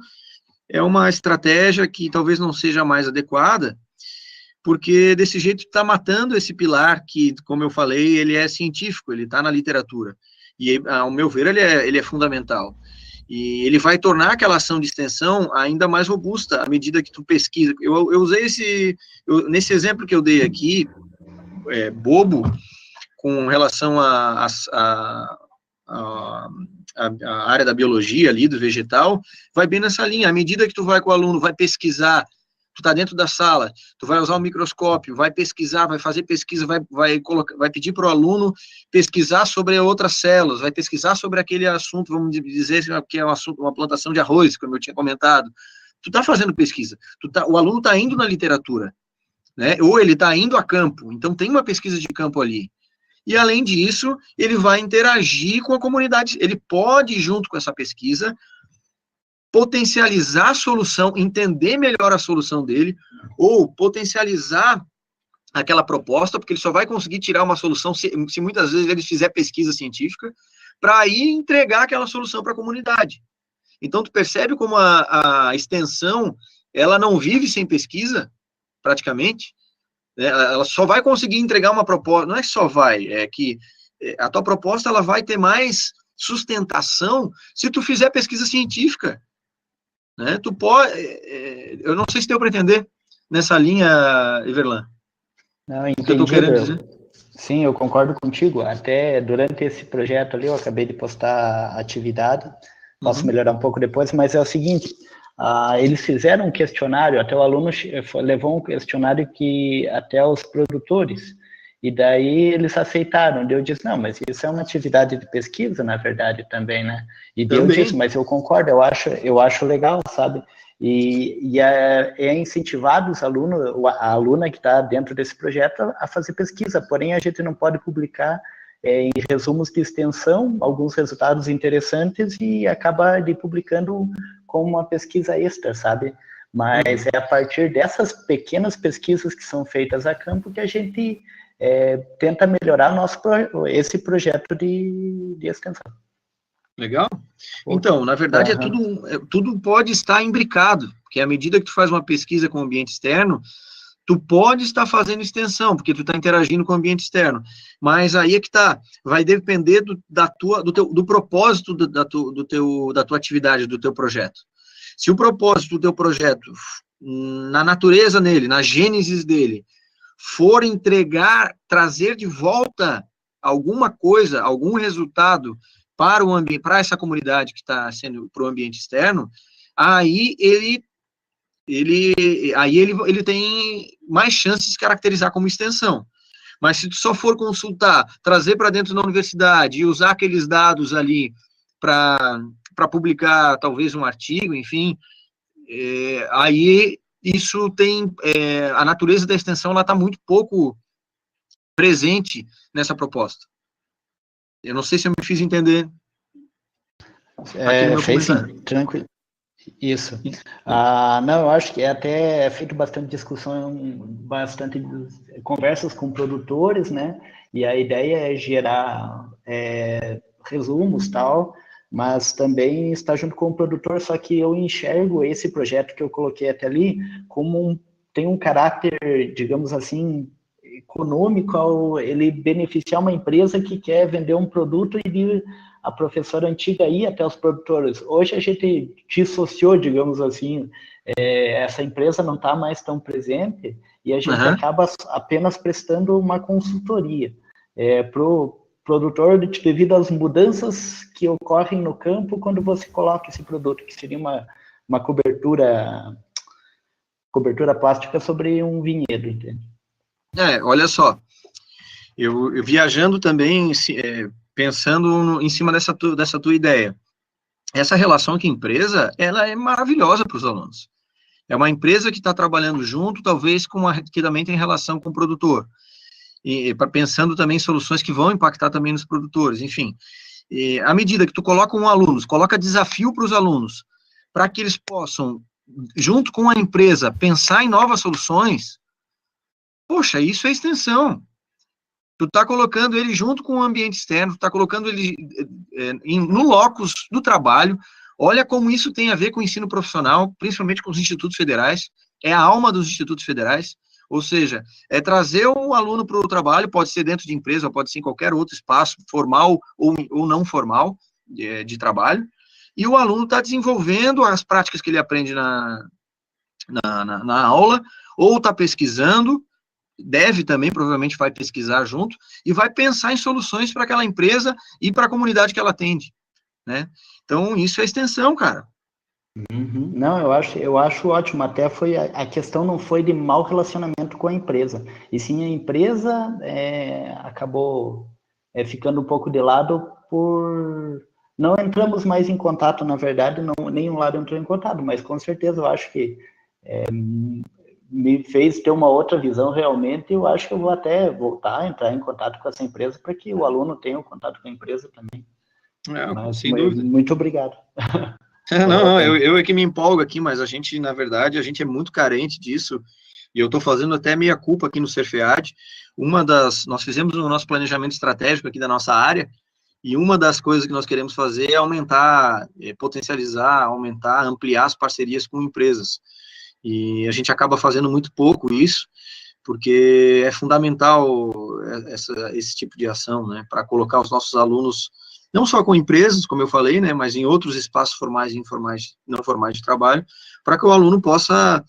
é uma estratégia que talvez não seja a mais adequada, porque desse jeito está matando esse pilar que, como eu falei, ele é científico, ele está na literatura. E, ao meu ver, ele é fundamental. E ele vai tornar aquela ação de extensão ainda mais robusta à medida que tu pesquisa. Eu usei nesse exemplo que eu dei aqui, bobo, com relação à área da biologia ali, do vegetal, vai bem nessa linha. À medida que tu vai com o aluno, vai pesquisar, tu tá dentro da sala, tu vai usar o microscópio, vai pesquisar, vai fazer pesquisa, vai pedir para o aluno pesquisar sobre outras células, vai pesquisar sobre aquele assunto, vamos dizer que é um assunto, uma plantação de arroz, como eu tinha comentado. Tu tá fazendo pesquisa, o aluno tá indo na literatura, né? Ou ele tá indo a campo, então tem uma pesquisa de campo ali. E, além disso, ele vai interagir com a comunidade, ele pode, junto com essa pesquisa, potencializar a solução, entender melhor a solução dele, ou potencializar aquela proposta, porque ele só vai conseguir tirar uma solução se muitas vezes ele fizer pesquisa científica, para aí entregar aquela solução para a comunidade. Então, tu percebe como a extensão, ela não vive sem pesquisa, praticamente, né? Ela só vai conseguir entregar uma proposta, não é que só vai, é que a tua proposta ela vai ter mais sustentação se tu fizer pesquisa científica. Né? Tu pode, eu não sei se deu para entender nessa linha, Everlan. Não, entendi. Que eu tô querendo dizer. Sim, eu concordo contigo. Até durante esse projeto ali, eu acabei de postar a atividade, posso melhorar um pouco depois, mas é o seguinte, eles fizeram um questionário, até o aluno levou um questionário que até os produtores, e daí eles aceitaram. Daí eu disse, não, mas isso é uma atividade de pesquisa, na verdade, também, né? E daí eu disse, mas eu concordo, eu acho legal, sabe? E é incentivado os alunos, a aluna que está dentro desse projeto a fazer pesquisa, porém a gente não pode publicar em resumos de extensão alguns resultados interessantes e acaba de publicando como uma pesquisa extra, sabe? Mas é a partir dessas pequenas pesquisas que são feitas a campo que a gente tenta melhorar esse projeto de extensão. Legal. Então, na verdade, tudo pode estar imbricado, porque à medida que tu faz uma pesquisa com o ambiente externo, tu pode estar fazendo extensão, porque tu está interagindo com o ambiente externo, mas aí é que tá, vai depender do propósito da tua atividade, do teu projeto. Se o propósito do teu projeto, na natureza nele, na gênesis dele, for trazer de volta alguma coisa, algum resultado para essa comunidade que está sendo para o ambiente externo, aí ele tem mais chances de se caracterizar como extensão. Mas se tu só for consultar, trazer para dentro da universidade e usar aqueles dados ali para publicar talvez um artigo, enfim, aí isso tem a natureza da extensão, ela está muito pouco presente nessa proposta. Eu não sei se eu me fiz entender. Fez sim, tranquilo. Isso. Não, eu acho que até é feito bastante discussão, bastante conversas com produtores, né? E a ideia é gerar resumos tal, mas também estar junto com o produtor, só que eu enxergo esse projeto que eu coloquei até ali como tem um caráter, digamos assim, econômico, ele beneficiar uma empresa que quer vender um produto e a professora antiga ia até os produtores. Hoje a gente dissociou, digamos assim, essa empresa não está mais tão presente e a gente acaba apenas prestando uma consultoria para o produtor devido às mudanças que ocorrem no campo quando você coloca esse produto, que seria uma cobertura plástica sobre um vinhedo, entende? Olha só, eu viajando também, pensando em cima dessa tua ideia, essa relação com a empresa, ela é maravilhosa para os alunos. É uma empresa que está trabalhando junto, talvez que também tem relação com o produtor, e pensando também em soluções que vão impactar também nos produtores, enfim. À medida que tu coloca desafio para os alunos, para que eles possam, junto com a empresa, pensar em novas soluções, poxa, isso é extensão. Tu está colocando ele junto com o ambiente externo, tu está colocando ele no locus do trabalho. Olha como isso tem a ver com o ensino profissional, principalmente com os institutos federais, é a alma dos institutos federais, ou seja, é trazer o aluno para o trabalho, pode ser dentro de empresa, pode ser em qualquer outro espaço, formal ou não formal, de trabalho, e o aluno está desenvolvendo as práticas que ele aprende na aula, ou está pesquisando, deve também, provavelmente vai pesquisar junto, e vai pensar em soluções para aquela empresa e para a comunidade que ela atende, né? Então, isso é extensão, cara. Não, eu acho ótimo, até a questão não foi de mau relacionamento com a empresa, e sim a empresa acabou ficando um pouco de lado por... Não entramos mais em contato, na verdade, nenhum lado entrou em contato, mas com certeza eu acho que me fez ter uma outra visão realmente, e eu acho que eu vou até voltar a entrar em contato com essa empresa para que o aluno tenha um contato com a empresa também. Mas, sem dúvida. Muito obrigado. Não, eu é que me empolgo aqui, mas a gente, na verdade, a gente é muito carente disso, e eu estou fazendo até meia culpa aqui no Serfead. Nós fizemos o nosso planejamento estratégico aqui da nossa área, e uma das coisas que nós queremos fazer é aumentar, potencializar, ampliar as parcerias com empresas. E a gente acaba fazendo muito pouco isso, porque é fundamental esse tipo de ação, né, para colocar os nossos alunos, não só com empresas, como eu falei, né, mas em outros espaços formais e informais, não formais de trabalho, para que o aluno possa,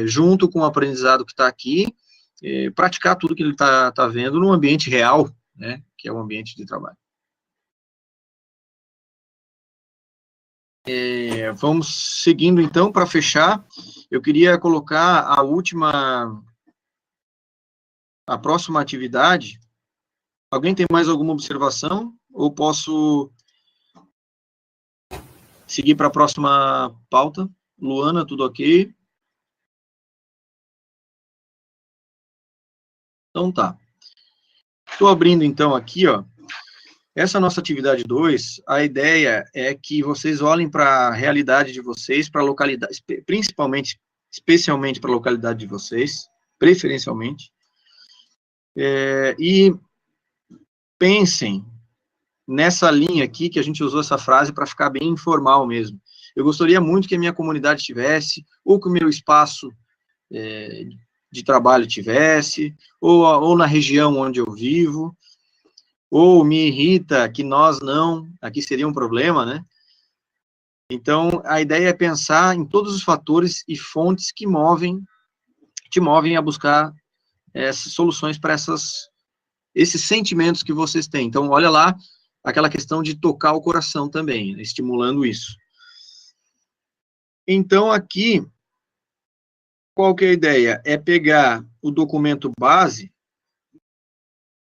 junto com o aprendizado que está aqui, praticar tudo que ele está vendo num ambiente real, né, que é o ambiente de trabalho. Vamos seguindo, então, para fechar, eu queria colocar a próxima atividade. Alguém tem mais alguma observação? Ou posso seguir para a próxima pauta? Luana, tudo ok? Então tá. Estou abrindo então aqui, ó. Essa nossa atividade 2, a ideia é que vocês olhem para a realidade de vocês, para a localidade, especialmente para a localidade de vocês, preferencialmente, e pensem nessa linha aqui, que a gente usou essa frase para ficar bem informal mesmo. Eu gostaria muito que a minha comunidade tivesse, ou que o meu espaço de trabalho tivesse, ou na região onde eu vivo, ou me irrita que nós não, aqui seria um problema, né? Então, a ideia é pensar em todos os fatores e fontes que te movem a buscar essas soluções para esses sentimentos que vocês têm. Então, olha lá, aquela questão de tocar o coração também, né, estimulando isso. Então, aqui, qual que é a ideia? É pegar o documento base,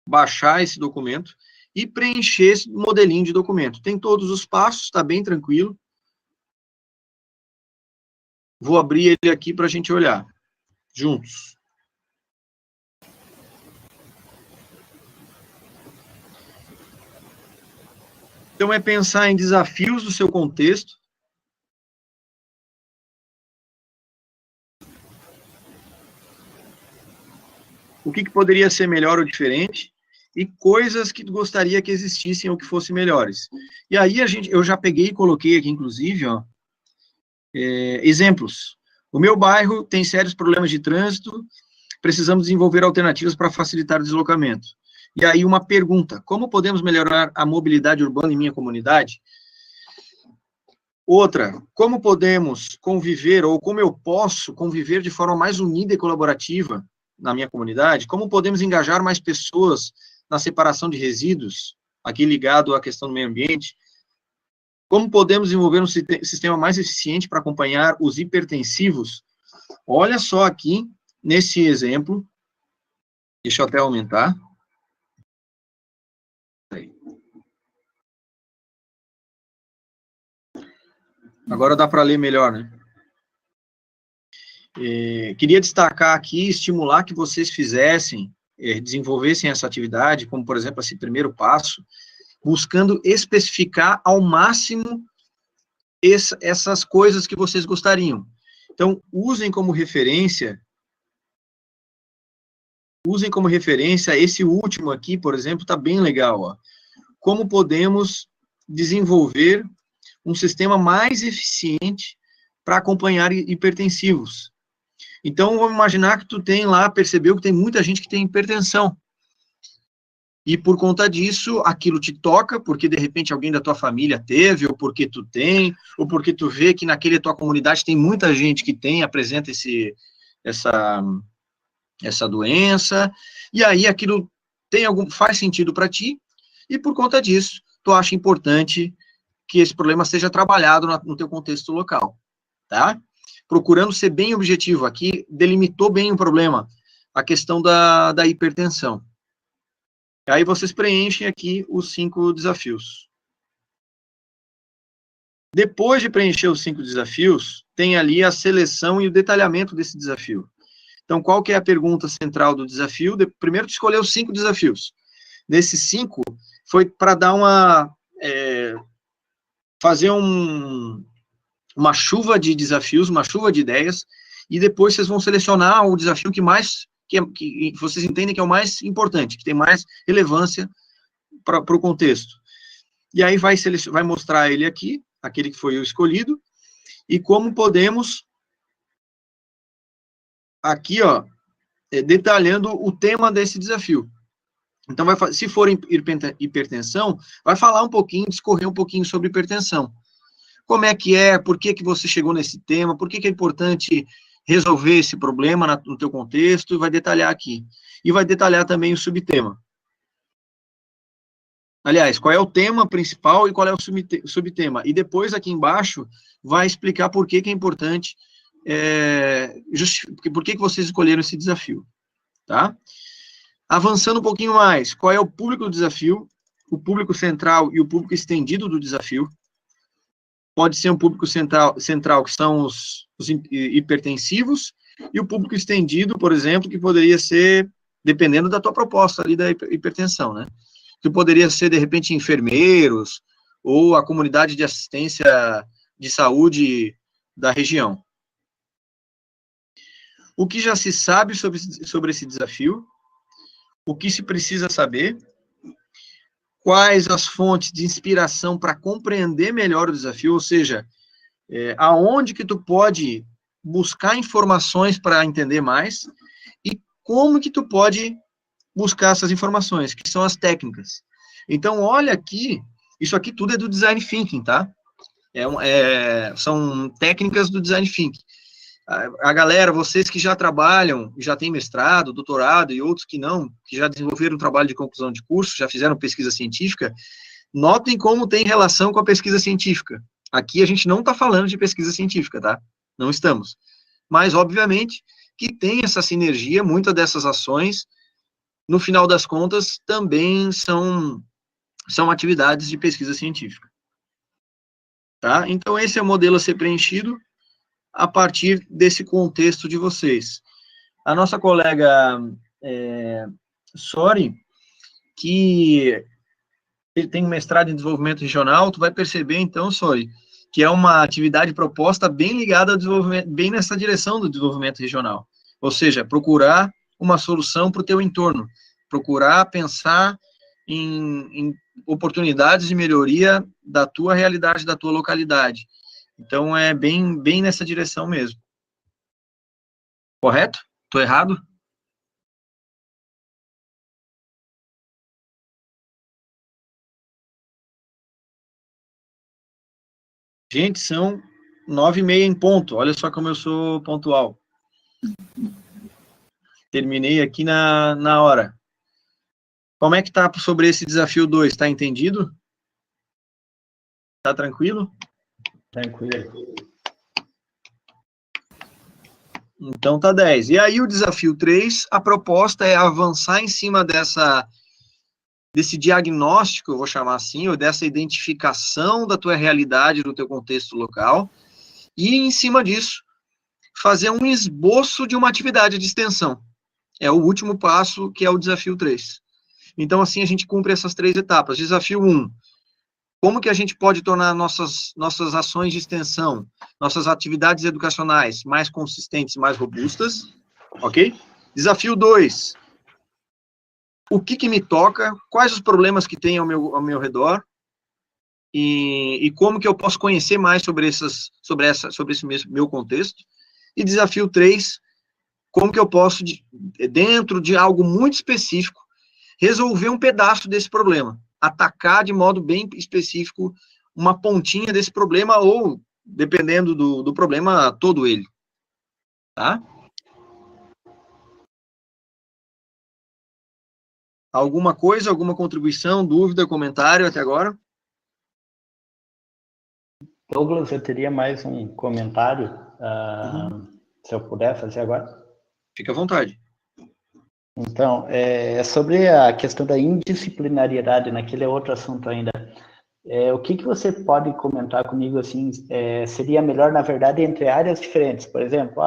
baixar esse documento e preencher esse modelinho de documento. Tem todos os passos, está bem tranquilo. Vou abrir ele aqui para a gente olhar juntos. Então, é pensar em desafios do seu contexto. O que poderia ser melhor ou diferente, e coisas que gostaria que existissem ou que fossem melhores. E aí, eu já peguei e coloquei aqui, inclusive, ó, exemplos. O meu bairro tem sérios problemas de trânsito, precisamos desenvolver alternativas para facilitar o deslocamento. E aí uma pergunta, como podemos melhorar a mobilidade urbana em minha comunidade? Outra, como podemos conviver, ou como eu posso conviver de forma mais unida e colaborativa na minha comunidade? Como podemos engajar mais pessoas na separação de resíduos, aqui ligado à questão do meio ambiente? Como podemos desenvolver um sistema mais eficiente para acompanhar os hipertensivos? Olha só aqui, nesse exemplo, deixa eu até aumentar. Agora dá para ler melhor, né? Queria destacar aqui, estimular que vocês desenvolvessem essa atividade, como, por exemplo, esse primeiro passo, buscando especificar ao máximo essas coisas que vocês gostariam. Então, usem como referência esse último aqui, por exemplo, está bem legal, ó. Como podemos desenvolver um sistema mais eficiente para acompanhar hipertensivos. Então, vamos imaginar que tu percebeu que tem muita gente que tem hipertensão. E por conta disso, aquilo te toca, porque de repente alguém da tua família teve, ou porque tu tem, ou porque tu vê que naquele tua comunidade tem muita gente que apresenta essa doença, e aí aquilo faz sentido para ti, e por conta disso, tu acha importante que esse problema seja trabalhado no teu contexto local, tá? Procurando ser bem objetivo aqui, delimitou bem o problema, a questão da hipertensão. Aí vocês preenchem aqui os 5 desafios. Depois de preencher os 5 desafios, tem ali a seleção e o detalhamento desse desafio. Então, qual que é a pergunta central do desafio? Primeiro, tu escolheu os 5 desafios. Desses 5, foi para dar fazer uma chuva de desafios, uma chuva de ideias, e depois vocês vão selecionar o desafio que vocês entendem que é o mais importante, que tem mais relevância para o contexto. E aí vai mostrar ele aqui, aquele que foi o escolhido, e como podemos, aqui, ó, detalhando o tema desse desafio. Então, se for hipertensão, vai falar um pouquinho, discorrer um pouquinho sobre hipertensão. Como é que por que você chegou nesse tema, por que é importante resolver esse problema no teu contexto, e vai detalhar aqui. E vai detalhar também o subtema. Aliás, qual é o tema principal e qual é o subtema. E depois, aqui embaixo, vai explicar por que é importante, por que vocês escolheram esse desafio. Tá? Avançando um pouquinho mais, qual é o público do desafio, o público central e o público estendido do desafio. Pode ser um público central que são os hipertensivos, e o público estendido, por exemplo, que poderia ser, dependendo da tua proposta ali da hipertensão, né? Que poderia ser, de repente, enfermeiros, ou a comunidade de assistência de saúde da região. O que já se sabe sobre esse desafio, o que se precisa saber, quais as fontes de inspiração para compreender melhor o desafio, ou seja, aonde que tu pode buscar informações para entender mais, e como que tu pode buscar essas informações, que são as técnicas. Então, olha aqui, isso aqui tudo é do Design Thinking, tá? São técnicas do Design Thinking. A galera, vocês que já trabalham, já têm mestrado, doutorado, e outros que não, que já desenvolveram um trabalho de conclusão de curso, já fizeram pesquisa científica, notem como tem relação com a pesquisa científica. Aqui a gente não está falando de pesquisa científica, tá? Não estamos. Mas, obviamente, que tem essa sinergia, muitas dessas ações, no final das contas, também são atividades de pesquisa científica. Tá? Então, esse é o modelo a ser preenchido a partir desse contexto de vocês. A nossa colega Sori, que ele tem um mestrado em desenvolvimento regional, tu vai perceber, então, Sori, que é uma atividade proposta bem ligada ao desenvolvimento, bem nessa direção do desenvolvimento regional. Ou seja, procurar uma solução para o teu entorno, procurar pensar em oportunidades de melhoria da tua realidade, da tua localidade. Então, é bem nessa direção mesmo. Correto? Estou errado? Gente, são 9h30 em ponto. Olha só como eu sou pontual. Terminei aqui na hora. Como é que tá sobre esse desafio 2? Tá entendido? Tá tranquilo? Tranquilo. Então tá 10. E aí o desafio 3, a proposta é avançar em cima desse diagnóstico, eu vou chamar assim, ou dessa identificação da tua realidade, do teu contexto local, e em cima disso, fazer um esboço de uma atividade de extensão. É o último passo, que é o desafio 3. Então, assim, a gente cumpre essas 3 etapas. Desafio 1, como que a gente pode tornar nossas ações de extensão, nossas atividades educacionais mais consistentes, mais robustas, ok? Desafio 2, o que me toca, quais os problemas que tem ao meu redor, e como que eu posso conhecer mais sobre esse meu contexto. E desafio 3, como que eu posso, dentro de algo muito específico, resolver um pedaço desse problema, atacar de modo bem específico uma pontinha desse problema, ou, dependendo do problema, todo ele. Tá? Alguma coisa, alguma contribuição, dúvida, comentário até agora? Douglas, eu teria mais um comentário, se eu puder fazer agora. Fica à vontade. Então, sobre a questão da indisciplinariedade, naquele outro assunto ainda, o que você pode comentar comigo, assim, seria melhor, na verdade, entre áreas diferentes? Por exemplo,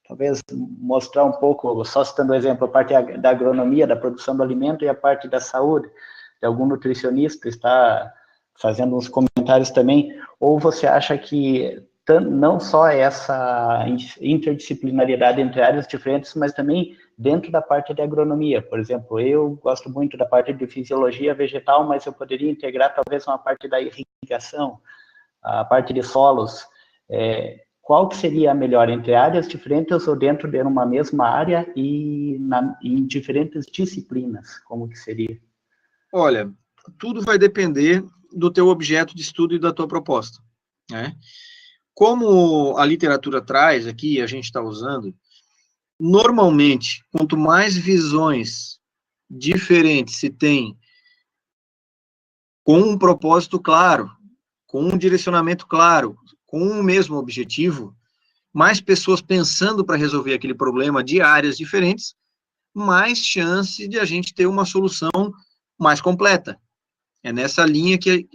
talvez mostrar um pouco, só citando o exemplo, a parte da agronomia, da produção do alimento, e a parte da saúde, de algum nutricionista está fazendo uns comentários também, ou você acha que não só essa interdisciplinariedade entre áreas diferentes, mas também dentro da parte de agronomia? Por exemplo, eu gosto muito da parte de fisiologia vegetal, mas eu poderia integrar talvez uma parte da irrigação, a parte de solos. Qual que seria a melhor, entre áreas diferentes ou dentro de uma mesma área e em diferentes disciplinas? Como que seria? Olha, tudo vai depender do teu objeto de estudo e da tua proposta, né? como a literatura traz aqui, a gente está usando, normalmente, quanto mais visões diferentes se tem, com um propósito claro, com um direcionamento claro, com um mesmo objetivo, mais pessoas pensando para resolver aquele problema de áreas diferentes, mais chance de a gente ter uma solução mais completa. É nessa linha que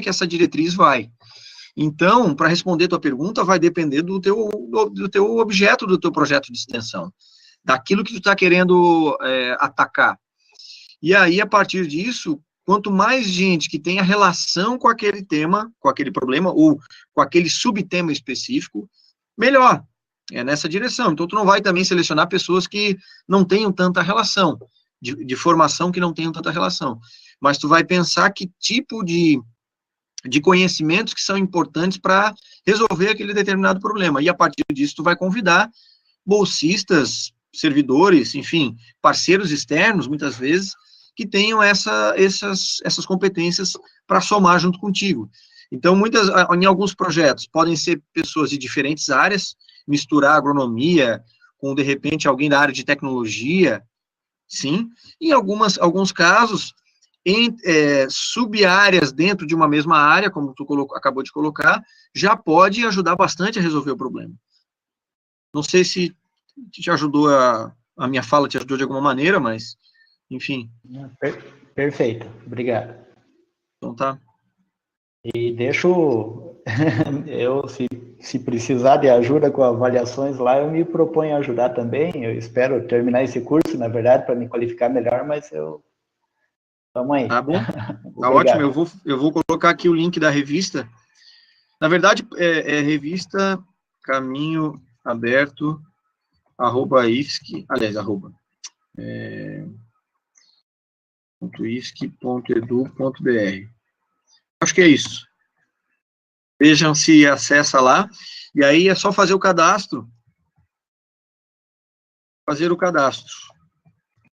essa diretriz vai. Então, para responder tua pergunta, vai depender do teu objeto, do teu projeto de extensão, daquilo que tu está querendo atacar. E aí, a partir disso, quanto mais gente que tenha relação com aquele tema, com aquele problema, ou com aquele subtema específico, melhor. É nessa direção. Então, tu não vai também selecionar pessoas que não tenham tanta relação, de formação que não tenham tanta relação. Mas tu vai pensar que tipo de conhecimentos que são importantes para resolver aquele determinado problema. E, a partir disso, tu vai convidar bolsistas, servidores, enfim, parceiros externos, muitas vezes, que tenham essas competências para somar junto contigo. Então, em alguns projetos, podem ser pessoas de diferentes áreas, misturar agronomia com, de repente, alguém da área de tecnologia, sim. Em alguns casos, sub-áreas dentro de uma mesma área, como tu acabou de colocar, já pode ajudar bastante a resolver o problema. Não sei se te ajudou, a minha fala te ajudou de alguma maneira, mas, enfim. Perfeito, obrigado. Então tá. E deixo, se precisar de ajuda com avaliações lá, eu me proponho a ajudar também. Eu espero terminar esse curso, na verdade, para me qualificar melhor, mas vamos aí. Tá bom? Tá ótimo, eu vou colocar aqui o link da revista. Na verdade, revista Caminho Aberto, @ifsc, aliás, .ifsc.edu.br. Acho que é isso. Vejam se acessa lá, e aí é só fazer o cadastro.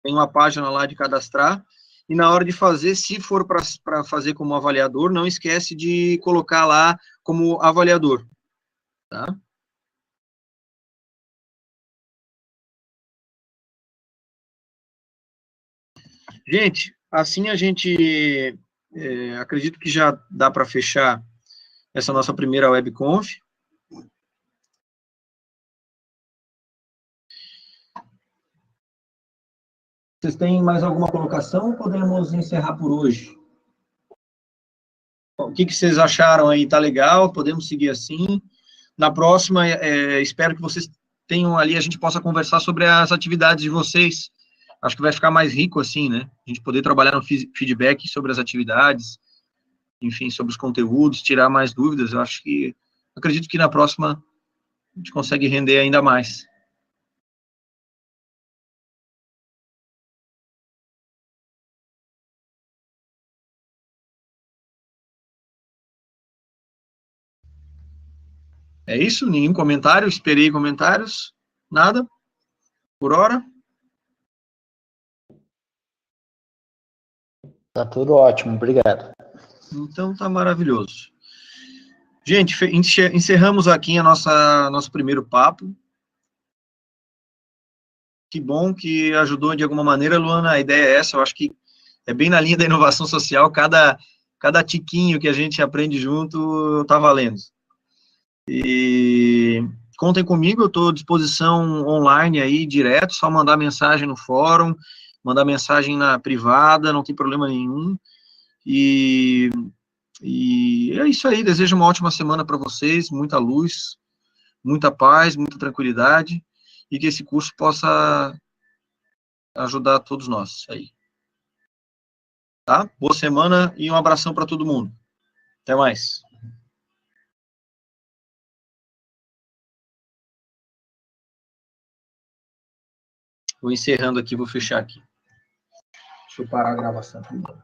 Tem uma página lá de cadastrar, e na hora de fazer, se for para fazer como avaliador, não esquece de colocar lá como avaliador, tá? Gente, assim a gente, acredito que já dá para fechar essa nossa primeira webconf. Vocês têm mais alguma colocação ou podemos encerrar por hoje? O que vocês acharam aí? Tá legal? Podemos seguir assim? Na próxima, espero que vocês tenham ali, a gente possa conversar sobre as atividades de vocês. Acho que vai ficar mais rico assim, né? A gente poder trabalhar no feedback sobre as atividades, enfim, sobre os conteúdos, tirar mais dúvidas. Acredito que na próxima a gente consegue render ainda mais. É isso? Nenhum comentário? Esperei comentários? Nada? Por hora? Tá tudo ótimo, obrigado. Então tá maravilhoso. Gente, encerramos aqui nosso primeiro papo. Que bom que ajudou de alguma maneira, Luana. A ideia é essa, eu acho que é bem na linha da inovação social. Cada tiquinho que a gente aprende junto tá valendo. E contem comigo, eu estou à disposição online aí, direto, só mandar mensagem no fórum, mandar mensagem na privada, não tem problema nenhum. E é isso aí, desejo uma ótima semana para vocês, muita luz, muita paz, muita tranquilidade, e que esse curso possa ajudar todos nós aí. Tá? Boa semana e um abração para todo mundo. Até mais. Vou encerrando aqui, vou fechar aqui. Deixa eu parar a gravação primeiro.